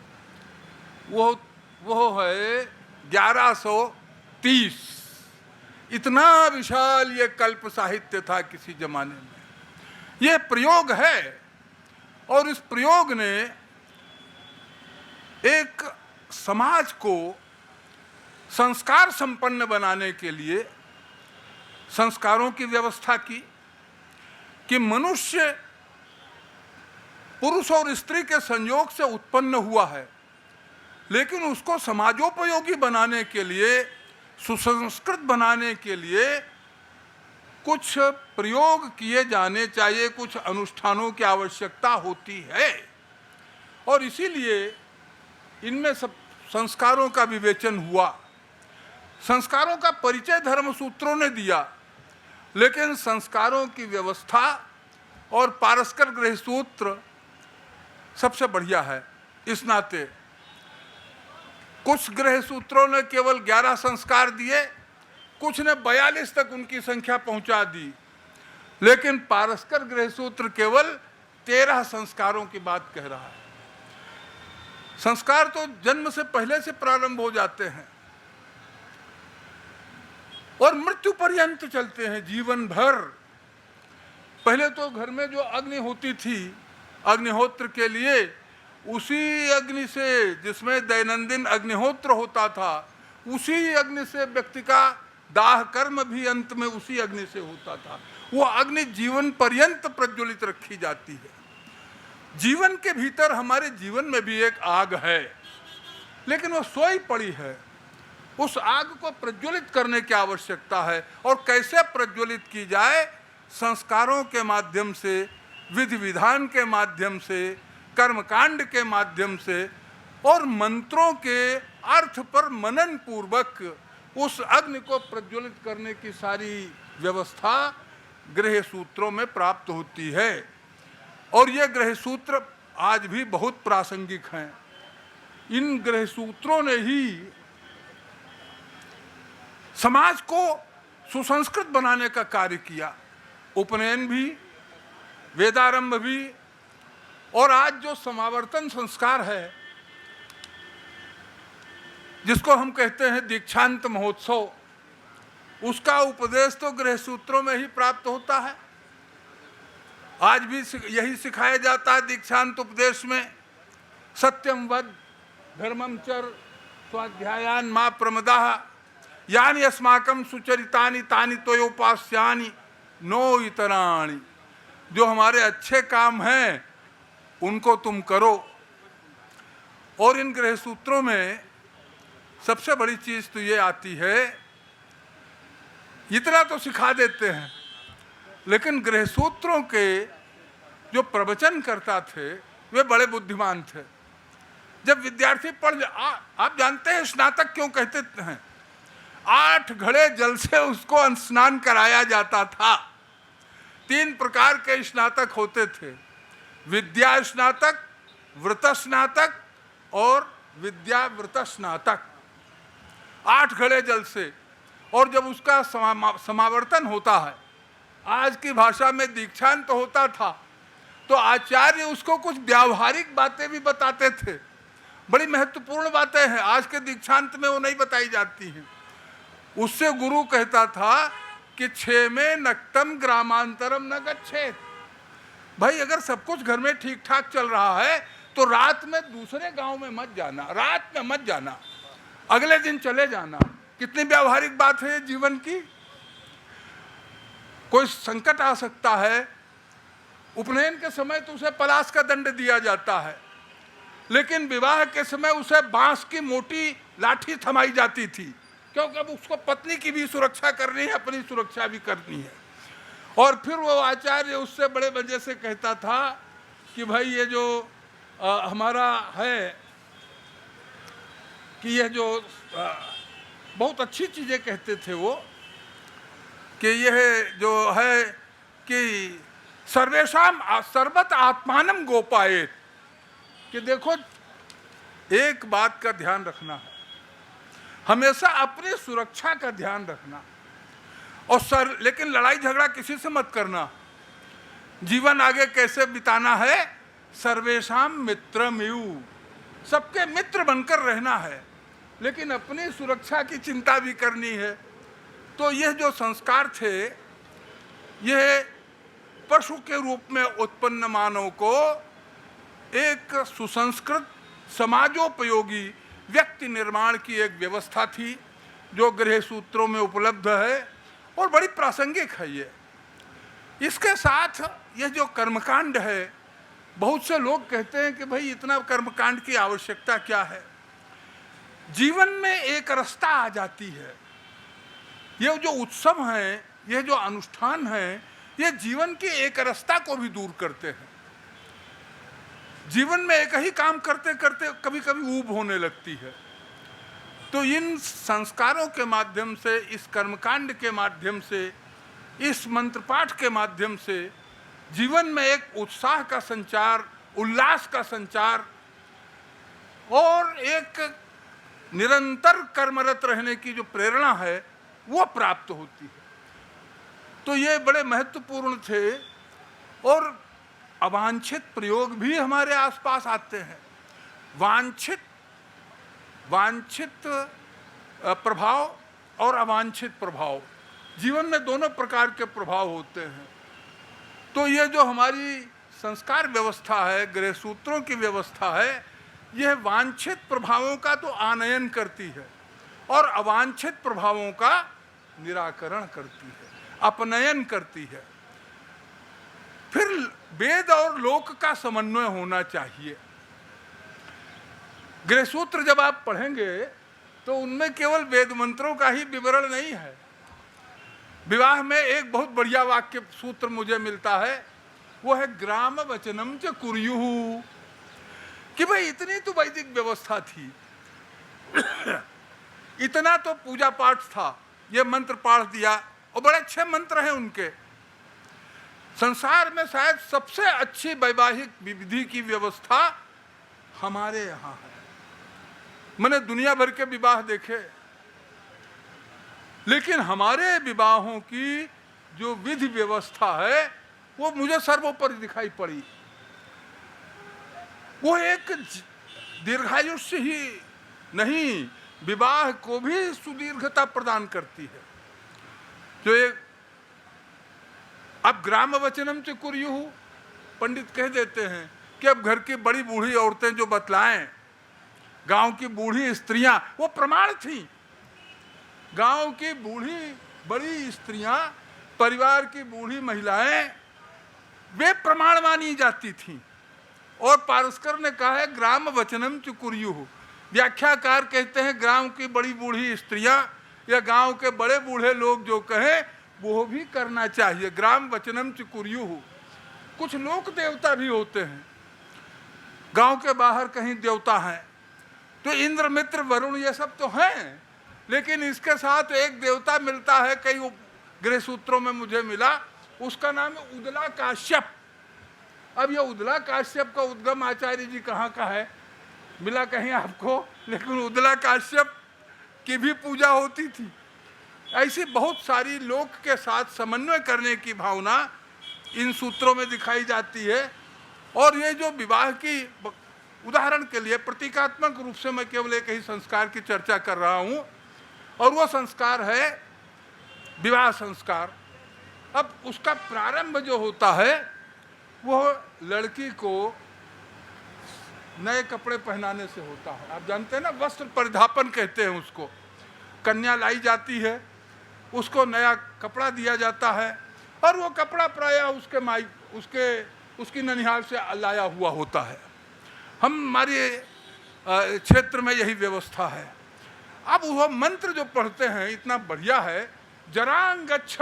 वो है 1130। इतना विशाल ये कल्प साहित्य था किसी जमाने में। ये प्रयोग है और इस प्रयोग ने एक समाज को संस्कार संपन्न बनाने के लिए संस्कारों की व्यवस्था की कि मनुष्य पुरुष और स्त्री के संयोग से उत्पन्न हुआ है, लेकिन उसको समाजोपयोगी बनाने के लिए, सुसंस्कृत बनाने के लिए कुछ प्रयोग किए जाने चाहिए, कुछ अनुष्ठानों की आवश्यकता होती है। और इसीलिए इनमें सब संस्कारों का विवेचन हुआ। संस्कारों का परिचय धर्म सूत्रों ने दिया, लेकिन संस्कारों की व्यवस्था और पारस्कर गृह सूत्र सबसे बढ़िया है। इस नाते कुछ गृह सूत्रों ने केवल 11 संस्कार दिए, कुछ ने 42 तक उनकी संख्या पहुंचा दी, लेकिन पारस्कर गृह सूत्र केवल 13 संस्कारों की बात कह रहा है। संस्कार तो जन्म से पहले से प्रारंभ हो जाते हैं और मृत्यु पर्यंत चलते हैं, जीवन भर। पहले तो घर में जो अग्नि होती थी, अग्निहोत्र के लिए उसी अग्नि से, जिसमें दैनंदिन अग्निहोत्र होता था, उसी अग्नि से व्यक्ति का दाह कर्म भी अंत में उसी अग्नि से होता था। वो अग्नि जीवन पर्यंत प्रज्वलित रखी जाती है। जीवन के भीतर हमारे जीवन में भी एक आग है, लेकिन वो सोई पड़ी है। उस आग को प्रज्वलित करने की आवश्यकता है, और कैसे प्रज्वलित की जाए? संस्कारों के माध्यम से, विधि विधान के माध्यम से, कर्मकांड के माध्यम से और मंत्रों के अर्थ पर मनन पूर्वक उस अग्नि को प्रज्वलित करने की सारी व्यवस्था गृह सूत्रों में प्राप्त होती है। और ये गृह सूत्र आज भी बहुत प्रासंगिक हैं। इन गृह सूत्रों ने ही समाज को सुसंस्कृत बनाने का कार्य किया। उपनयन भी, वेदारंभ भी, और आज जो समावर्तन संस्कार है, जिसको हम कहते हैं दीक्षांत महोत्सव, उसका उपदेश तो गृह सूत्रों में ही प्राप्त होता है। आज भी यही सिखाया जाता है दीक्षांत उपदेश में, सत्यम वद धर्मम चर स्वाध्यायान मा प्रमदाः यानि अस्माकं सुचरितानि तानि त्वयोपास्यानि नो इतराणि। जो हमारे अच्छे काम हैं उनको तुम करो। और इन गृह सूत्रों में सबसे बड़ी चीज तो ये आती है, इतना तो सिखा देते हैं, लेकिन गृह सूत्रों के जो प्रवचन करता थे वे बड़े बुद्धिमान थे। जब विद्यार्थी आप जानते हैं स्नातक क्यों कहते हैं? 8 घड़े जल से उसको स्नान कराया जाता था। 3 प्रकार के स्नातक होते थे, विद्या स्नातक, व्रत स्नातक और विद्याव्रत स्नातक। 8 घड़े जल से। और जब उसका समावर्तन होता है, आज की भाषा में दीक्षांत होता था, तो आचार्य उसको कुछ व्यावहारिक बातें भी बताते थे। बड़ी महत्वपूर्ण बातें हैं, आज के दीक्षांत में वो नहीं बताई जाती हैं। उससे गुरु कहता था कि 6 में नक्तम ग्रामांतरम न गच्छेत। भाई अगर सब कुछ घर में ठीक ठाक चल रहा है तो रात में दूसरे गांव में मत जाना, रात में मत जाना, अगले दिन चले जाना। कितनी व्यावहारिक बात है जीवन की। कोई संकट आ सकता है, उपनयन के समय तो उसे पलाश का दंड दिया जाता है, लेकिन विवाह के समय उसे बांस की मोटी लाठी थमाई जाती थी, क्योंकि अब उसको पत्नी की भी सुरक्षा करनी है, अपनी सुरक्षा भी करनी है। और फिर वो आचार्य उससे बड़े मजे से कहता था कि भाई ये जो हमारा है कि ये जो बहुत अच्छी चीज़ें कहते थे वो, कि यह जो है कि सर्वेशाम सर्वत आत्मानम गोपाएत, कि देखो एक बात का ध्यान रखना है, हमेशा अपनी सुरक्षा का ध्यान रखना, और लेकिन लड़ाई झगड़ा किसी से मत करना। जीवन आगे कैसे बिताना है? सर्वेशाम मित्रमिव, सबके मित्र बनकर रहना है, लेकिन अपनी सुरक्षा की चिंता भी करनी है। तो यह जो संस्कार थे, यह पशु के रूप में उत्पन्न मानव को एक सुसंस्कृत समाजोपयोगी व्यक्ति निर्माण की एक व्यवस्था थी, जो गृह सूत्रों में उपलब्ध है और बड़ी प्रासंगिक है ये। इसके साथ यह जो कर्मकांड है, बहुत से लोग कहते हैं कि भाई इतना कर्मकांड की आवश्यकता क्या है। जीवन में एक रस्ता आ जाती है। ये जो उत्सव हैं, ये जो अनुष्ठान हैं, ये जीवन की एक रस्ता को भी दूर करते हैं। जीवन में एक ही काम करते करते कभी कभी ऊब होने लगती है। तो इन संस्कारों के माध्यम से, इस कर्मकांड के माध्यम से, इस मंत्र पाठ के माध्यम से जीवन में एक उत्साह का संचार, उल्लास का संचार और एक निरंतर कर्मरत रहने की जो प्रेरणा है वो प्राप्त होती है। तो ये बड़े महत्वपूर्ण थे। और अवांछित प्रयोग भी हमारे आसपास आते हैं। वांछित प्रभाव और अवांछित प्रभाव, जीवन में दोनों प्रकार के प्रभाव होते हैं। तो ये जो हमारी संस्कार व्यवस्था है, गृह सूत्रों की व्यवस्था है, यह वांछित प्रभावों का तो आनयन करती है और अवांछित प्रभावों का निराकरण करती है, अपनयन करती है। फिर वेद और लोक का समन्वय होना चाहिए। गृह सूत्र जब आप पढ़ेंगे तो उनमें केवल वेद मंत्रों का ही विवरण नहीं है। विवाह में एक बहुत बढ़िया वाक्य सूत्र मुझे मिलता है, वो है ग्राम वचनम च कुर्युः, कि भाई इतनी तो वैदिक व्यवस्था थी, इतना तो पूजा पाठ था, ये मंत्र पाठ दिया और बड़े अच्छे मंत्र हैं उनके। संसार में शायद सबसे अच्छी वैवाहिक विधि की व्यवस्था हमारे यहाँ है। मैंने दुनिया भर के विवाह देखे, लेकिन हमारे विवाहों की जो विधि व्यवस्था है वो मुझे सर्वोपरि दिखाई पड़ी। वो एक दीर्घायुष्य ही नहीं, विवाह को भी सुदीर्घता प्रदान करती है। जो एक अब ग्राम वचनम च कुर्युः, पंडित कह देते हैं कि अब घर की बड़ी बूढ़ी औरतें जो बतलाएं, गांव की बूढ़ी स्त्रियां, वो प्रमाण थी। गांव की बूढ़ी बड़ी स्त्रियां, परिवार की बूढ़ी महिलाएं, वे प्रमाण मानी जाती थीं। और पारस्कर ने कहा है ग्राम वचनम च कुर्युः। व्याख्याकार कहते हैं ग्राम की बड़ी बूढ़ी स्त्रियां या गांव के बड़े बूढ़े लोग जो कहें वो भी करना चाहिए। ग्राम वचनम च कुर्युः। कुछ लोक देवता भी होते हैं, गांव के बाहर कहीं देवता हैं, तो इंद्र मित्र वरुण ये सब तो हैं, लेकिन इसके साथ एक देवता मिलता है, कई गृह सूत्रों में मुझे मिला, उसका नाम है उदला काश्यप। अब ये उदला काश्यप का उद्गम आचार्य जी कहाँ का है, मिला कहीं आपको? लेकिन उदला काश्यप की भी पूजा होती थी। ऐसी बहुत सारी लोक के साथ समन्वय करने की भावना इन सूत्रों में दिखाई जाती है। और ये जो विवाह की, उदाहरण के लिए प्रतीकात्मक रूप से मैं केवल एक ही संस्कार की चर्चा कर रहा हूँ, और वो संस्कार है विवाह संस्कार। अब उसका प्रारंभ जो होता है वो लड़की को नए कपड़े पहनाने से होता है। आप जानते हैं ना, वस्त्र परिधापन कहते हैं उसको। कन्या लाई जाती है, उसको नया कपड़ा दिया जाता है, और वो कपड़ा प्रायः उसकी ननिहाल से लाया हुआ होता है। हमारे क्षेत्र में यही व्यवस्था है। अब वह मंत्र जो पढ़ते हैं इतना बढ़िया है, जरांग गच्छ।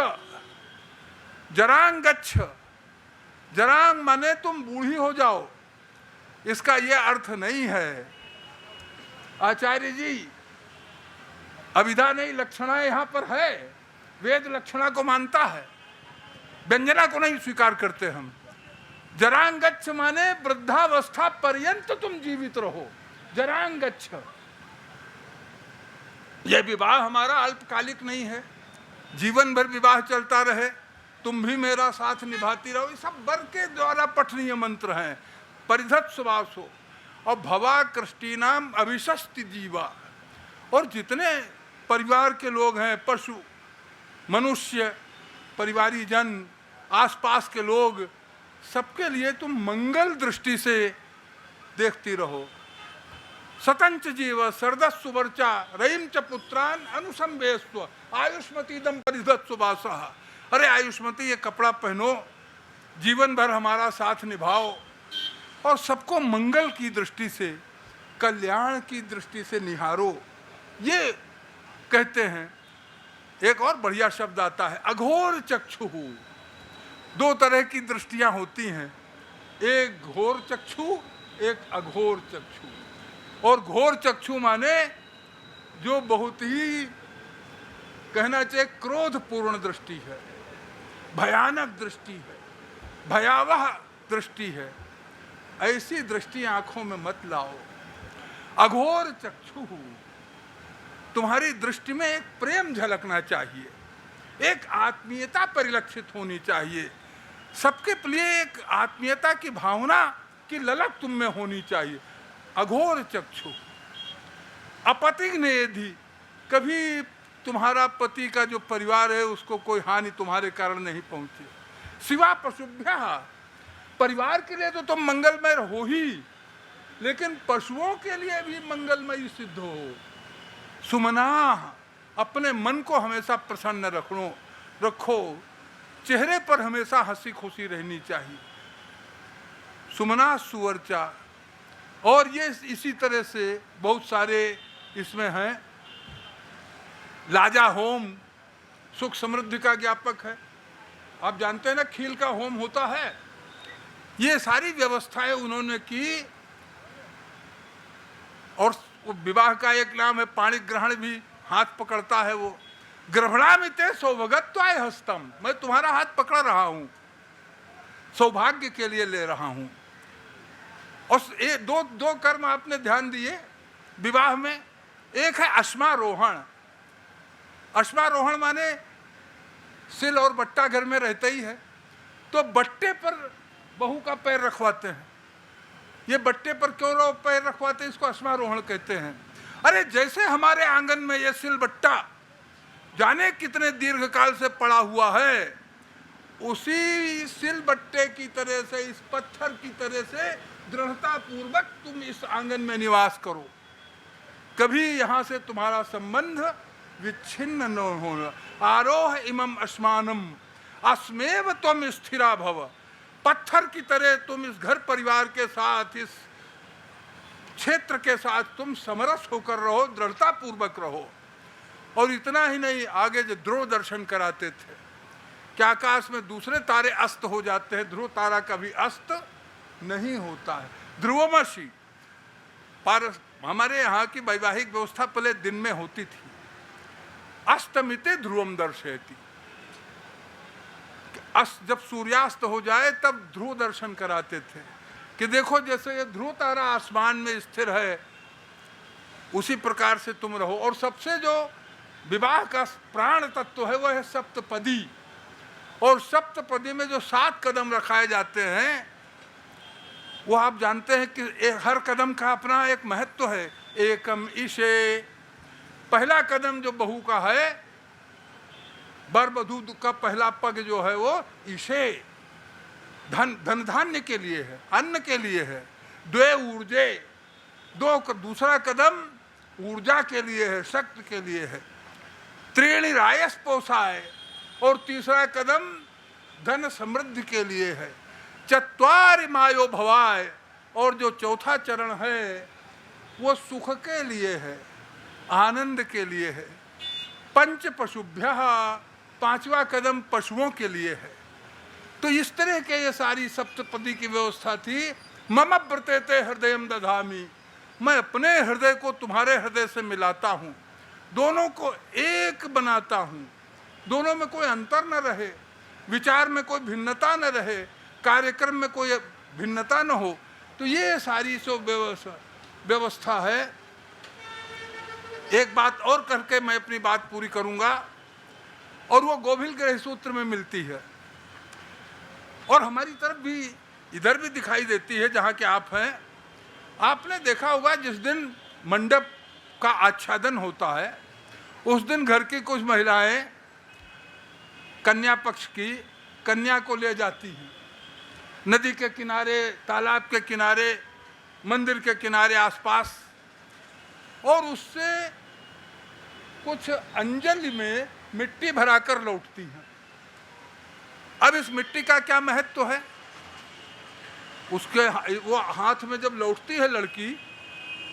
जरांग गच्छ, जरांग माने तुम बूढ़ी हो जाओ, इसका यह अर्थ नहीं है। आचार्य जी, अभिधा नहीं, लक्षणा यहाँ पर है। वेद लक्षणा को मानता है, व्यंजना को नहीं स्वीकार करते हम। जरांग गच्छ माने वृद्धावस्था पर्यंत तुम जीवित रहो, जरांग गच्छ। यह विवाह हमारा अल्पकालिक नहीं है, जीवन भर विवाह चलता रहे, तुम भी मेरा साथ निभाती रहो। ये सब वर के द्वारा पठनीय मंत्र हैं। परिधत सुवासो और भवा कृष्टिनाम अभिशस्ति जीवा। और जितने परिवार के लोग हैं, पशु, मनुष्य, परिवारी जन, आसपास के लोग, सबके लिए तुम मंगल दृष्टि से देखती रहो। सतंच जीव सरदस्सु वर्चा रईम च पुत्रान अनुसंवेस्व आयुष्मतीदम परिधत सुवासः। अरे आयुष्मती, ये कपड़ा पहनो, जीवन भर हमारा साथ निभाओ, और सबको मंगल की दृष्टि से, कल्याण की दृष्टि से निहारो। ये कहते हैं। एक और बढ़िया शब्द आता है, अघोर चक्षुः। दो तरह की दृष्टियां होती हैं, एक घोर चक्षु, एक अघोर चक्षु। और घोर चक्षु माने जो बहुत ही कहना चाहिए क्रोधपूर्ण दृष्टि है, भयानक दृष्टि है, भयावह दृष्टि है। ऐसी दृष्टि आंखों में मत लाओ। अघोर चक्षु, तुम्हारी दृष्टि में एक प्रेम झलकना चाहिए, एक आत्मीयता परिलक्षित होनी चाहिए, सबके लिए एक आत्मीयता की भावना की ललक तुम में होनी चाहिए। अघोर चक्षु। अपतिग्नेधि, कभी तुम्हारा पति का जो परिवार है उसको कोई हानि तुम्हारे कारण नहीं पहुंची। शिवा पशुभ्य, परिवार के लिए तो तुम मंगलमय हो ही, लेकिन पशुओं के लिए भी मंगलमय सिद्ध हो। सुमना, अपने मन को हमेशा प्रसन्न रखो, चेहरे पर हमेशा हंसी खुशी रहनी चाहिए। सुमना सुवर्चा। और ये इसी तरह से बहुत सारे इसमें हैं। लाजा होम सुख समृद्धि का ज्ञापक है। आप जानते हैं ना, खील का होम होता है। ये सारी व्यवस्थाएं उन्होंने की। और विवाह का एक नाम है पाणी ग्रहण, भी हाथ पकड़ता है वो। गर्भणामिते सौभगत्वाय हस्तम, मैं तुम्हारा हाथ पकड़ रहा हूं, सौभाग्य के लिए ले रहा हूं। और दो कर्म आपने ध्यान दिए विवाह में। एक है अश्मारोहण। अश्मारोहण माने सिल और बट्टा घर में रहता ही है, तो बट्टे पर बहू का पैर रखवाते हैं। ये बट्टे पर क्यों पैर रखवाते हैं, इसको अश्मारोहण कहते हैं। अरे जैसे हमारे आंगन में ये सिल बट्टा जाने कितने दीर्घ काल से पड़ा हुआ है, उसी सिल बट्टे की तरह से, इस पत्थर की तरह से दृढ़ता पूर्वक तुम इस आंगन में निवास करो। कभी यहां से तुम्हारा संबंध विच्छिन्न न होना। आरोह इमम अस्मानम अस्मेव तुम स्थिरा भव। पत्थर की तरह तुम इस घर परिवार के साथ, इस क्षेत्र के साथ तुम समरस होकर रहो, दृढ़ता पूर्वक रहो। और इतना ही नहीं, आगे जो ध्रुव दर्शन कराते थे कि आकाश में दूसरे तारे अस्त हो जाते हैं, ध्रुव तारा कभी अस्त नहीं होता है। ध्रुवमसी। पर हमारे यहाँ की वैवाहिक व्यवस्था पहले दिन में होती थी। अस्तमिते ध्रुवम दर्शयति, जब सूर्यास्त हो जाए तब ध्रुव दर्शन कराते थे कि देखो जैसे ये ध्रुव तारा आसमान में स्थिर है, उसी प्रकार से तुम रहो। और सबसे जो विवाह का प्राण तत्व है वह है सप्तपदी। और सप्तपदी में जो 7 कदम रखाए जाते हैं, वो आप जानते हैं कि हर कदम का अपना एक महत्व है। एकम ईशे, पहला कदम जो बहू का है, वर वधू का पहला पग जो है वो ईशे, धन धान्य के लिए है, अन्न के लिए है। द्वे ऊर्जे, दूसरा कदम ऊर्जा के लिए है, शक्ति के लिए है। त्रीणि रायस पोषाय, और तीसरा कदम धन समृद्धि के लिए है। चत्वारि मायो भवाय, और जो चौथा चरण है वो सुख के लिए है, आनंद के लिए है। पंच पशुभ्यः, 5वां कदम पशुओं के लिए है। तो इस तरह के ये सारी सप्तपदी की व्यवस्था थी। मम व्रतेते हृदयम दधामि, मैं अपने हृदय को तुम्हारे हृदय से मिलाता हूँ, दोनों को एक बनाता हूँ, दोनों में कोई अंतर न रहे, विचार में कोई भिन्नता न रहे, कार्यक्रम में कोई भिन्नता न हो। तो ये सारी सो व्यवस्था है। एक बात और करके मैं अपनी बात पूरी करूंगा, और वो गोभिल ग्रह सूत्र में मिलती है, और हमारी तरफ भी इधर भी दिखाई देती है जहाँ के आप हैं। आपने देखा होगा जिस दिन मंडप का आच्छादन होता है, उस दिन घर की कुछ महिलाएं कन्या पक्ष की कन्या को ले जाती हैं, नदी के किनारे, तालाब के किनारे, मंदिर के किनारे आसपास, और उससे कुछ अंजलि में मिट्टी भराकर लौटती हैं। अब इस मिट्टी का क्या महत्व है? उसके वो हाथ में जब लौटती है लड़की,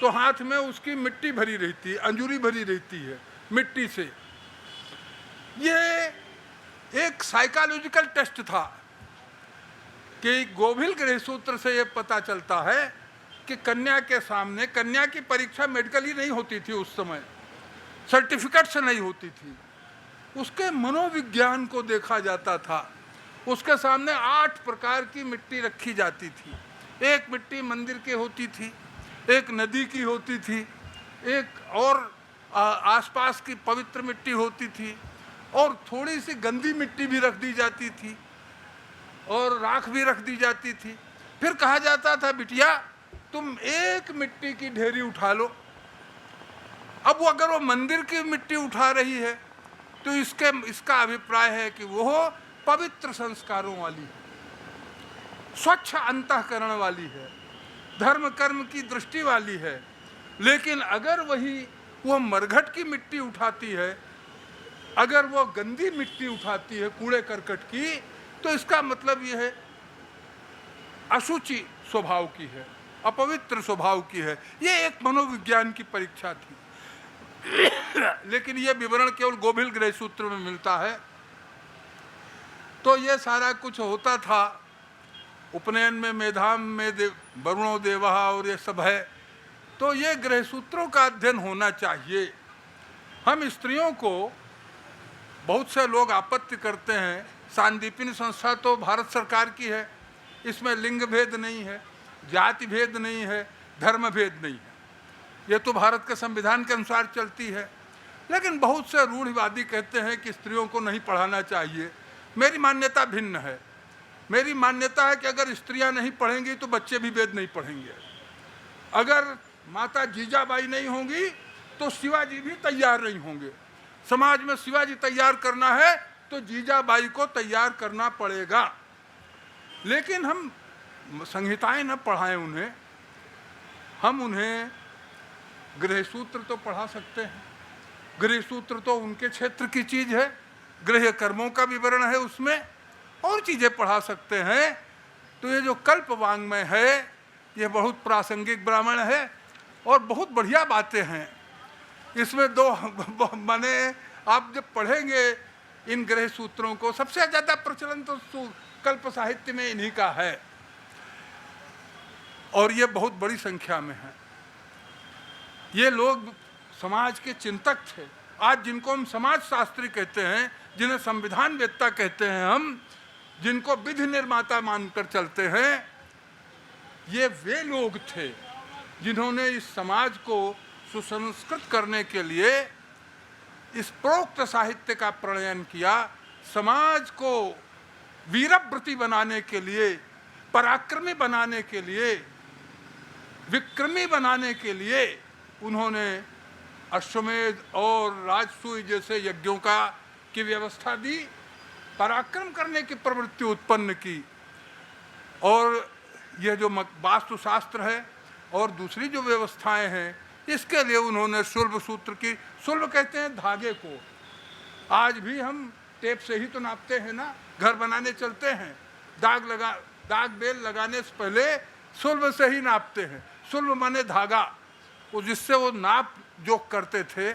तो हाथ में उसकी मिट्टी भरी रहती है, अंजूरी भरी रहती है मिट्टी से। ये एक साइकोलॉजिकल टेस्ट था कि गोभिल ग्रह सूत्र से ये पता चलता है कि कन्या के सामने, कन्या की परीक्षा मेडिकली नहीं होती थी उस समय, सर्टिफिकेट से नहीं होती थी, उसके मनोविज्ञान को देखा जाता था। उसके सामने 8 प्रकार की मिट्टी रखी जाती थी। एक मिट्टी मंदिर की होती थी, एक नदी की होती थी, एक और आसपास की पवित्र मिट्टी होती थी, और थोड़ी सी गंदी मिट्टी भी रख दी जाती थी, और राख भी रख दी जाती थी। फिर कहा जाता था बिटिया तुम एक मिट्टी की ढेरी उठा लो। अब वो अगर वो मंदिर की मिट्टी उठा रही है तो इसका अभिप्राय है कि वो पवित्र संस्कारों वाली है, स्वच्छ अंतःकरण वाली है, धर्म कर्म की दृष्टि वाली है। लेकिन अगर वो मरघट की मिट्टी उठाती है, अगर वो गंदी मिट्टी उठाती है कूड़े करकट की, तो इसका मतलब ये है अशुचि स्वभाव की है, अपवित्र स्वभाव की है। ये एक मनोविज्ञान की परीक्षा थी। लेकिन ये विवरण केवल गोभिल गृह सूत्र में मिलता है। तो ये सारा कुछ होता था। उपनयन में मेधाम में वरुणो देवः और ये सब है। तो ये गृह सूत्रों का अध्ययन होना चाहिए। हम स्त्रियों को, बहुत से लोग आपत्ति करते हैं, सांदीपनि संस्था तो भारत सरकार की है, इसमें लिंग भेद नहीं है, जाति भेद नहीं है, धर्म भेद नहीं है, ये तो भारत के संविधान के अनुसार चलती है। लेकिन बहुत से रूढ़िवादी कहते हैं कि स्त्रियों को नहीं पढ़ाना चाहिए। मेरी मान्यता भिन्न है। मेरी मान्यता है कि अगर स्त्रियां नहीं पढ़ेंगी तो बच्चे भी वेद नहीं पढ़ेंगे। अगर माता जीजाबाई नहीं होंगी तो शिवाजी भी तैयार नहीं होंगे। समाज में शिवाजी तैयार करना है तो जीजाबाई को तैयार करना पड़ेगा। लेकिन हम संहिताएं न पढ़ाएं उन्हें, हम उन्हें गृह सूत्र तो पढ़ा सकते हैं। गृह सूत्र तो उनके क्षेत्र की चीज है, गृह कर्मों का विवरण है, उसमें और चीजें पढ़ा सकते हैं। तो ये जो कल्प वाङ्मय है ये बहुत प्रासंगिक ब्राह्मण है और बहुत बढ़िया बातें हैं इसमें। माने आप जब पढ़ेंगे इन गृह सूत्रों को, सबसे ज्यादा प्रचलन तो कल्प साहित्य में इन्हीं का है, और ये बहुत बड़ी संख्या में है। ये लोग समाज के चिंतक थे। आज जिनको हम समाज शास्त्री कहते हैं, जिन्हें संविधान वेत्ता कहते हैं, हम जिनको विधि निर्माता मानकर चलते हैं, ये वे लोग थे जिन्होंने इस समाज को सुसंस्कृत करने के लिए इस प्रोक्त साहित्य का प्रणयन किया। समाज को वीरव्रती बनाने के लिए, पराक्रमी बनाने के लिए, विक्रमी बनाने के लिए उन्होंने अश्वमेध और राजसूय जैसे यज्ञों की व्यवस्था दी, पराक्रम करने की प्रवृत्ति उत्पन्न की। और यह जो वास्तुशास्त्र है और दूसरी जो व्यवस्थाएं हैं, इसके लिए उन्होंने शुल्ब सूत्र की, शुल्ब कहते हैं धागे को। आज भी हम टेप से ही तो नापते हैं ना, घर बनाने चलते हैं, दाग बेल लगाने से पहले शुल्ब से ही नापते हैं। शुल्ब माने धागा, वो जिससे वो नाप जोक करते थे।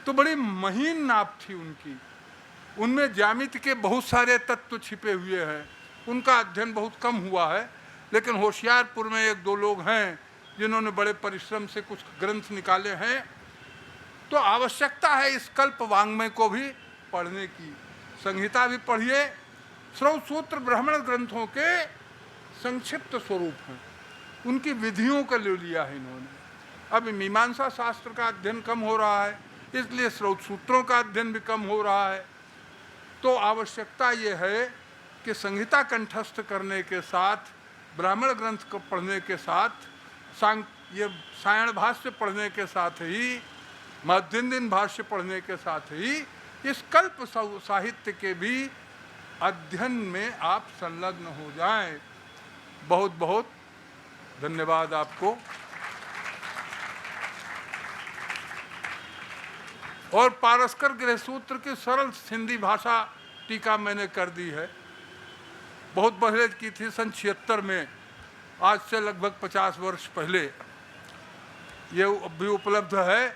तो बड़ी महीन नाप थी उनकी, उनमें ज्यामिति के बहुत सारे तत्व छिपे हुए हैं। उनका अध्ययन बहुत कम हुआ है, लेकिन होशियारपुर में 1-2 लोग हैं जिन्होंने बड़े परिश्रम से कुछ ग्रंथ निकाले हैं। तो आवश्यकता है इस कल्प वाङ्मय को भी पढ़ने की। संहिता भी पढ़िए। श्रौत सूत्र ब्राह्मण ग्रंथों के संक्षिप्त स्वरूप हैं, उनकी विधियों का ले लिया है इन्होंने। अब मीमांसा शास्त्र का अध्ययन कम हो रहा है, इसलिए श्रौत सूत्रों का अध्ययन भी कम हो रहा है। तो आवश्यकता ये है कि संहिता कंठस्थ करने के साथ, ब्राह्मण ग्रंथ को पढ़ने के साथ, ये सायण भाष्य पढ़ने के साथ ही, मध्यन्दिन भाष्य पढ़ने के साथ ही इस कल्प साहित्य के भी अध्ययन में आप संलग्न हो जाएं। बहुत बहुत धन्यवाद आपको। और पारस्कर गृह सूत्र की सरल हिंदी भाषा टीका मैंने कर दी है, बहुत पहले की थी, सन 76 में, आज से लगभग 50 वर्ष पहले। ये भी उपलब्ध है,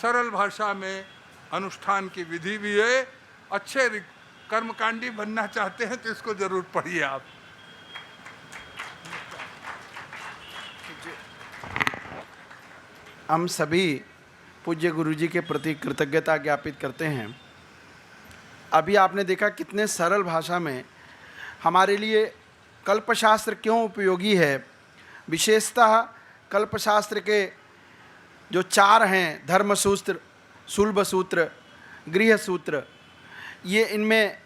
सरल भाषा में अनुष्ठान की विधि भी है। अच्छे कर्मकांडी बनना चाहते हैं तो इसको जरूर पढ़िए आप। हम सभी पूज्य गुरु जी के प्रति कृतज्ञता ज्ञापित करते हैं। अभी आपने देखा कितने सरल भाषा में हमारे लिए कल्पशास्त्र क्यों उपयोगी है। विशेषतः कल्पशास्त्र के जो 4 हैं, धर्मसूत्र, शुल्बसूत्र, गृहसूत्र, ये इनमें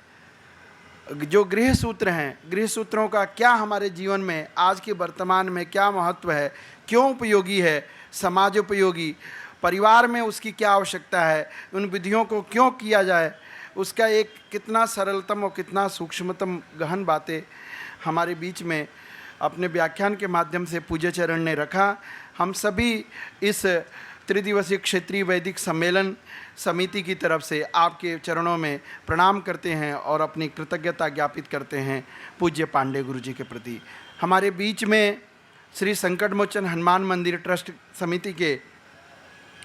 जो गृहसूत्र हैं, गृहसूत्रों का क्या हमारे जीवन में आज के वर्तमान में क्या महत्व है, क्यों उपयोगी है, समाज उपयोगी, परिवार में उसकी क्या आवश्यकता है, उन विधियों को क्यों किया जाए, उसका एक कितना सरलतम और कितना सूक्ष्मतम गहन बातें हमारे बीच में अपने व्याख्यान के माध्यम से पूज्य चरण ने रखा। हम सभी इस त्रिदिवसीय क्षेत्रीय वैदिक सम्मेलन समिति की तरफ से आपके चरणों में प्रणाम करते हैं और अपनी कृतज्ञता ज्ञापित करते हैं पूज्य पांडे गुरु जी के प्रति। हमारे बीच में श्री संकटमोचन हनुमान मंदिर ट्रस्ट समिति के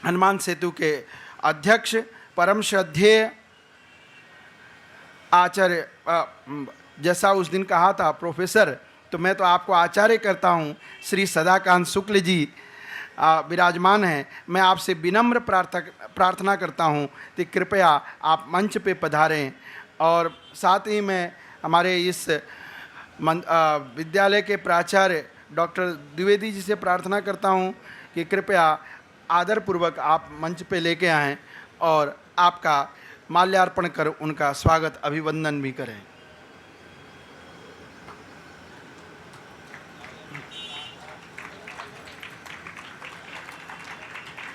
हनुमान सेतु के अध्यक्ष परम श्रद्धेय आचार्य, जैसा उस दिन कहा था प्रोफेसर, तो मैं तो आपको आचार्य करता हूँ, श्री सदाकांत शुक्ल जी विराजमान हैं। मैं आपसे विनम्र प्रार्थना करता हूँ कि कृपया आप मंच पे पधारें। और साथ ही मैं हमारे इस विद्यालय के प्राचार्य डॉक्टर द्विवेदी जी से प्रार्थना करता हूँ कि कृपया आदरपूर्वक आप मंच पे लेके आएँ और आपका माल्यार्पण कर उनका स्वागत अभिवंदन भी करें।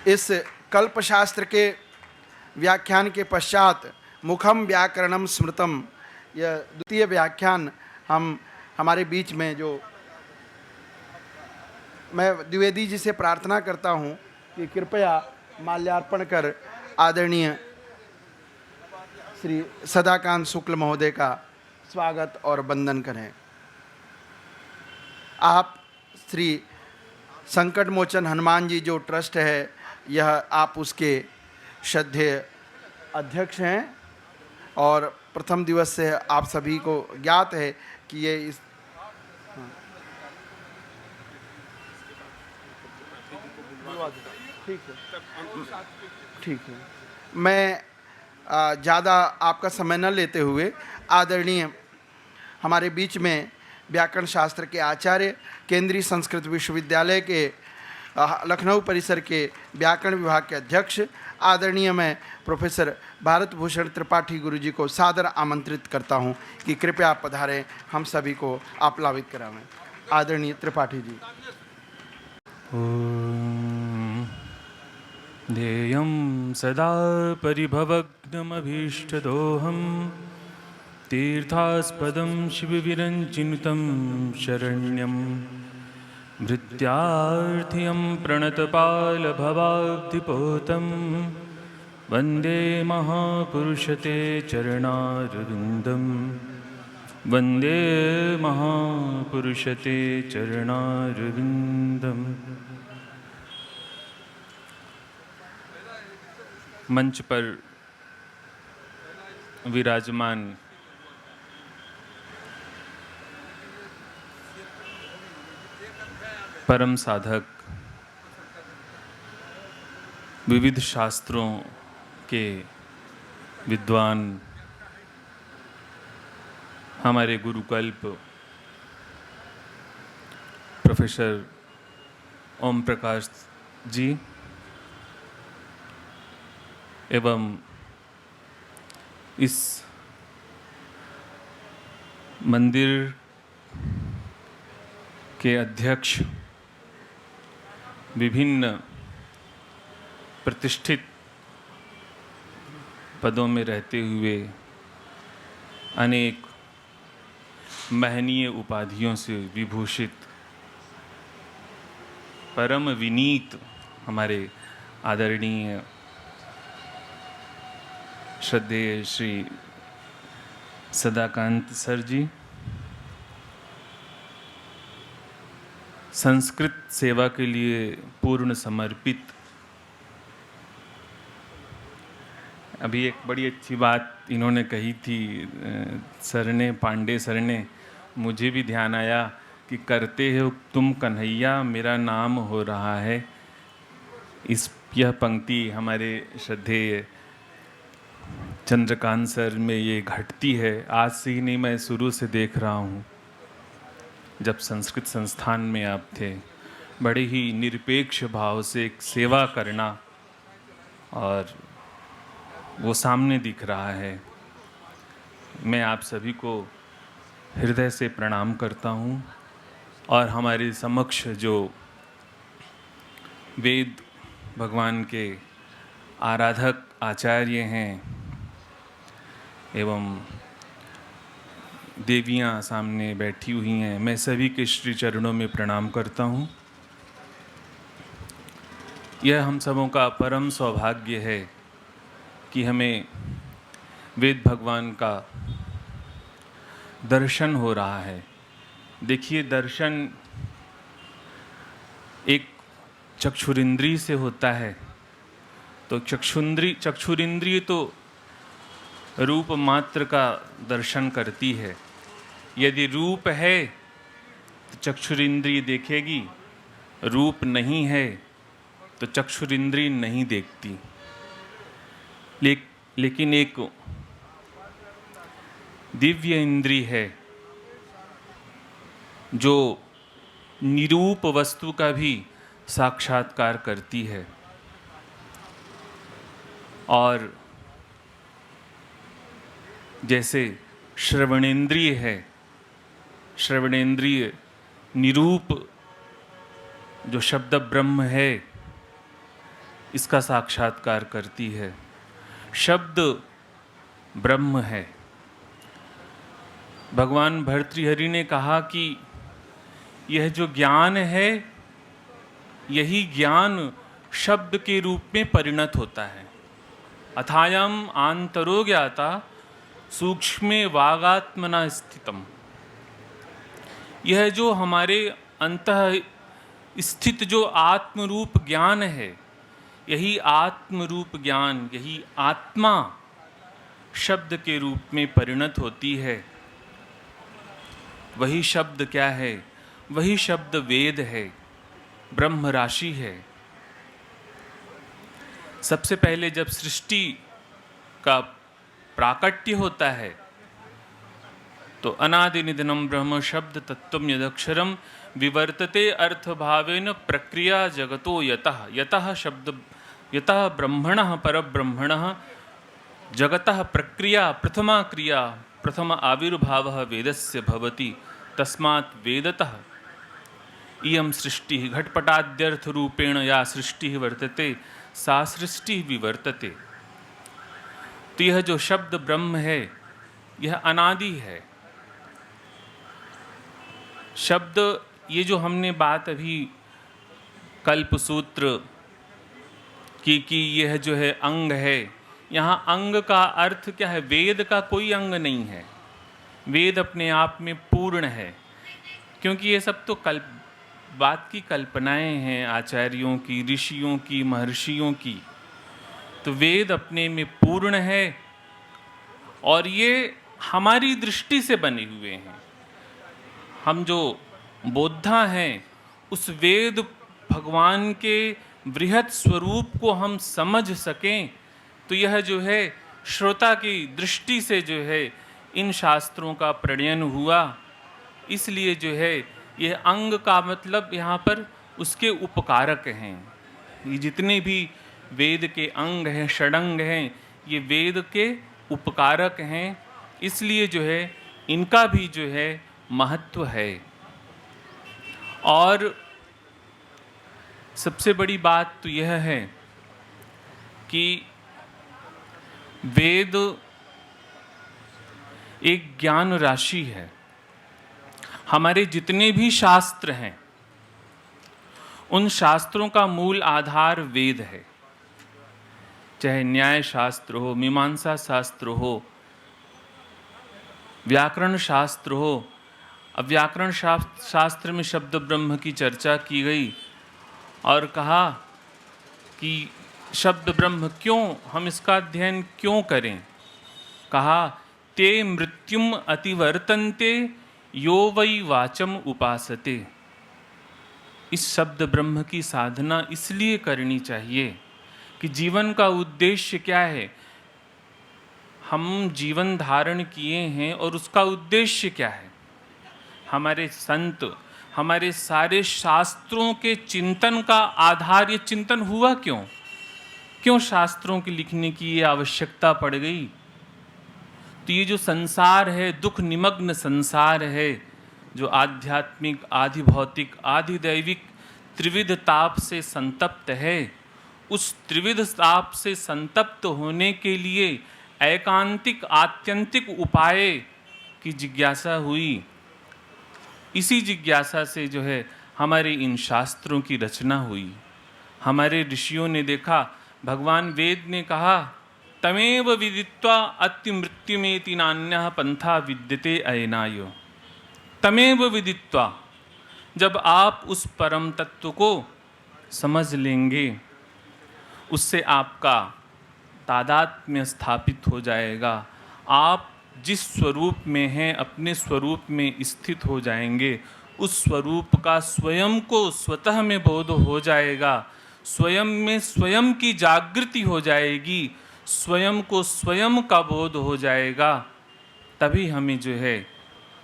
इस कल्पशास्त्र के व्याख्यान के पश्चात मुखम व्याकरणम स्मृतम, यह द्वितीय व्याख्यान हमारे बीच में जो मैं द्विवेदी जी से प्रार्थना करता हूँ कि कृपया माल्यार्पण कर आदरणीय श्री सदाकांत शुक्ल महोदय का स्वागत और वंदन करें। आप श्री संकटमोचन हनुमान जी जो ट्रस्ट है, यह आप उसके श्रद्धेय अध्यक्ष हैं और प्रथम दिवस से आप सभी को ज्ञात है कि ये इस ठीक है। मैं ज़्यादा आपका समय न लेते हुए आदरणीय हमारे बीच में व्याकरण शास्त्र के आचार्य, केंद्रीय संस्कृत विश्वविद्यालय के लखनऊ परिसर के व्याकरण विभाग के अध्यक्ष आदरणीय मैं प्रोफेसर भारत भूषण त्रिपाठी गुरु जी को सादर आमंत्रित करता हूं कि कृपया पधारें, हम सभी को आप्लावित करावें। आदरणीय त्रिपाठी जी। ध्येयं सदा परिभवग्नमभीष्टदोहं तीर्थास्पदं शिवविरञ्चिनुतं शरण्यं भृत्यार्थियं प्रणतपालभवाब्धिपोतं वन्दे महापुरुषते चरणारविन्दं वन्दे महापुरुषते चरणारविन्दम्। मंच पर विराजमान परम साधक, विविध शास्त्रों के विद्वान, हमारे गुरुकल्प प्रोफेसर ओम प्रकाश जी एवं इस मंदिर के अध्यक्ष, विभिन्न प्रतिष्ठित पदों में रहते हुए अनेक महनीय उपाधियों से विभूषित परम विनीत हमारे आदरणीय श्रद्धेय श्री सदाकांत सर जी, संस्कृत सेवा के लिए पूर्ण समर्पित। अभी एक बड़ी अच्छी बात इन्होंने कही थी सर ने, पांडे सर ने, मुझे भी ध्यान आया कि करते हो तुम कन्हैया मेरा नाम हो रहा है। यह पंक्ति हमारे श्रद्धेय चंद्रकांत सर में ये घटती है। आज से ही नहीं, मैं शुरू से देख रहा हूँ। जब संस्कृत संस्थान में आप थे, बड़े ही निरपेक्ष भाव से एक सेवा करना, और वो सामने दिख रहा है। मैं आप सभी को हृदय से प्रणाम करता हूँ, और हमारे समक्ष जो वेद भगवान के आराधक आचार्य हैं एवं देवियाँ सामने बैठी हुई हैं, मैं सभी के श्री चरणों में प्रणाम करता हूँ। यह हम सबों का परम सौभाग्य है कि हमें वेद भगवान का दर्शन हो रहा है। देखिए, दर्शन एक चक्षुरिंद्रिय से होता है, तो चक्षुरिंद्रिय तो रूप मात्र का दर्शन करती है। यदि रूप है तो चक्षुरिंद्रिय देखेगी, रूप नहीं है तो चक्षुरिंद्रिय नहीं देखती। लेकिन एक दिव्य इंद्रिय है जो निरूप वस्तु का भी साक्षात्कार करती है, और जैसे श्रवणेंद्रिय है, श्रवणेंद्रिय निरूप जो शब्द ब्रह्म है इसका साक्षात्कार करती है। शब्द ब्रह्म है। भगवान भर्तृहरि ने कहा कि यह जो ज्ञान है, यही ज्ञान शब्द के रूप में परिणत होता है। अथायम आंतरो ज्ञाता सूक्ष्मे वागात्मना स्थितम। यह जो हमारे अंतः स्थित जो आत्मरूप ज्ञान है, यही आत्मरूप ज्ञान, यही आत्मा शब्द के रूप में परिणत होती है। वही शब्द क्या है? वही शब्द वेद है, ब्रह्म राशि है। सबसे पहले जब सृष्टि का प्राकट्य होता है तो अनादि निधनम ब्रह्म शब्द तत्वम यदक्षरम विवर्तते अर्थभावेन प्रक्रिया जगतो यतः यतः शब्द यतः ब्रह्मणः परब्रह्मणः जगतः प्रक्रिया प्रथमा क्रिया प्रथम आविर्भावः वेदस्य भवति तस्मात् वेदतः इयं सृष्टिः घटपटाद्यर्थ रूपेण या सृष्टिः वर्तते सा सृष्टिः विवर्तते। तो यह जो शब्द ब्रह्म है, यह अनादि है। शब्द, ये जो हमने बात अभी कल्पसूत्र की यह जो है अंग है, यहाँ अंग का अर्थ क्या है? वेद का कोई अंग नहीं है। वेद अपने आप में पूर्ण है, क्योंकि ये सब तो बात की कल्पनाएं हैं आचार्यों की, ऋषियों की, महर्षियों की। तो वेद अपने में पूर्ण है और ये हमारी दृष्टि से बने हुए हैं। हम जो बोद्धा हैं, उस वेद भगवान के बृहत स्वरूप को हम समझ सकें, तो यह जो है श्रोता की दृष्टि से जो है इन शास्त्रों का प्रणयन हुआ। इसलिए जो है यह अंग का मतलब यहाँ पर उसके उपकारक हैं। ये जितने भी वेद के अंग हैं, षडंग हैं, ये वेद के उपकारक हैं। इसलिए जो है इनका भी जो है महत्व है। और सबसे बड़ी बात तो यह है कि वेद एक ज्ञान राशि है। हमारे जितने भी शास्त्र हैं, उन शास्त्रों का मूल आधार वेद है। चाहे न्याय शास्त्र हो, मीमांसा शास्त्र हो, व्याकरण शास्त्र हो। अब व्याकरण शास्त्र में शब्द ब्रह्म की चर्चा की गई और कहा कि शब्द ब्रह्म क्यों, हम इसका अध्ययन क्यों करें? कहा ते मृत्युम अतिवर्तन्ते यो वै वाचम उपासते। इस शब्द ब्रह्म की साधना इसलिए करनी चाहिए कि जीवन का उद्देश्य क्या है, हम जीवन धारण किए हैं और उसका उद्देश्य क्या है। हमारे संत, हमारे सारे शास्त्रों के चिंतन का आधार, ये चिंतन हुआ क्यों, क्यों शास्त्रों के लिखने की ये आवश्यकता पड़ गई। तो ये जो संसार है, दुख निमग्न संसार है, जो आध्यात्मिक, आधि भौतिक, आधि दैविक त्रिविध ताप से संतप्त है, उस त्रिविध ताप से संतप्त होने के लिए एकांतिक आत्यंतिक उपाय की जिज्ञासा हुई। इसी जिज्ञासा से जो है हमारे इन शास्त्रों की रचना हुई। हमारे ऋषियों ने देखा, भगवान वेद ने कहा, तमेव विदित्वा अति मृत्युमेति नान्यः पंथा विद्यते अयनायो। तमेव विदित्वा, जब आप उस परम तत्व को समझ लेंगे, उससे आपका तादात्म्य स्थापित हो जाएगा। आप जिस स्वरूप में हैं अपने स्वरूप में स्थित हो जाएंगे। उस स्वरूप का स्वयं को स्वतः में बोध हो जाएगा, स्वयं में स्वयं की जागृति हो जाएगी, स्वयं को स्वयं का बोध हो जाएगा। तभी हमें जो है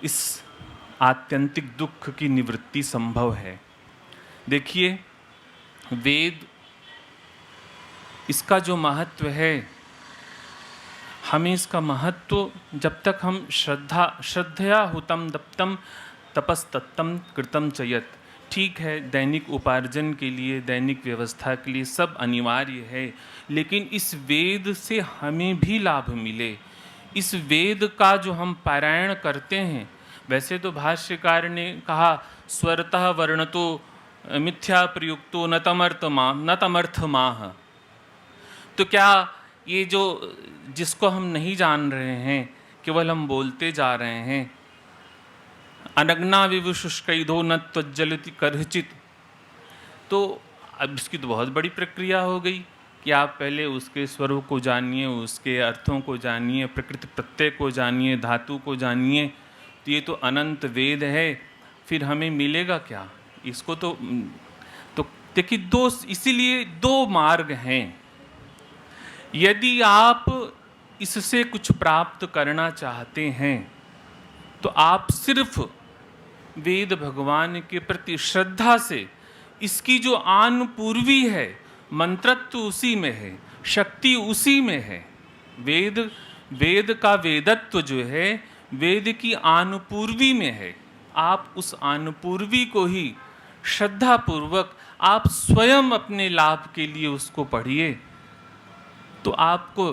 इस आत्यंतिक दुख की निवृत्ति संभव है। देखिए, वेद, इसका जो महत्व है, हमें इसका महत्व जब तक हम श्रद्धया हुतम दप्तम तपस्तत्तम कृतम चयत, ठीक है, दैनिक उपार्जन के लिए, दैनिक व्यवस्था के लिए सब अनिवार्य है, लेकिन इस वेद से हमें भी लाभ मिले। इस वेद का जो हम पारायण करते हैं, वैसे तो भाष्यकार ने कहा स्वरतः वर्णतो मिथ्या प्रयुक्तो न तमर्थमाह। तो क्या ये जो जिसको हम नहीं जान रहे हैं, केवल हम बोलते जा रहे हैं, अनग्ना विवशुष्कैधो न त्वज्जलति करचित, तो अब इसकी तो बहुत बड़ी प्रक्रिया हो गई कि आप पहले उसके स्वरूप को जानिए, उसके अर्थों को जानिए, प्रकृति प्रत्यय को जानिए, धातु को जानिए। तो ये तो अनंत वेद है, फिर हमें मिलेगा क्या इसको। तो देखिए, इसीलिए दो मार्ग हैं। यदि आप इससे कुछ प्राप्त करना चाहते हैं तो आप सिर्फ वेद भगवान के प्रति श्रद्धा से, इसकी जो आन पूर्वी है, मंत्रत्व उसी में है, शक्ति उसी में है। वेद का वेदत्व जो है वेद की आनुपूर्वी में है। आप उस आनुपूर्वी को ही श्रद्धापूर्वक आप स्वयं अपने लाभ के लिए उसको पढ़िए, तो आपको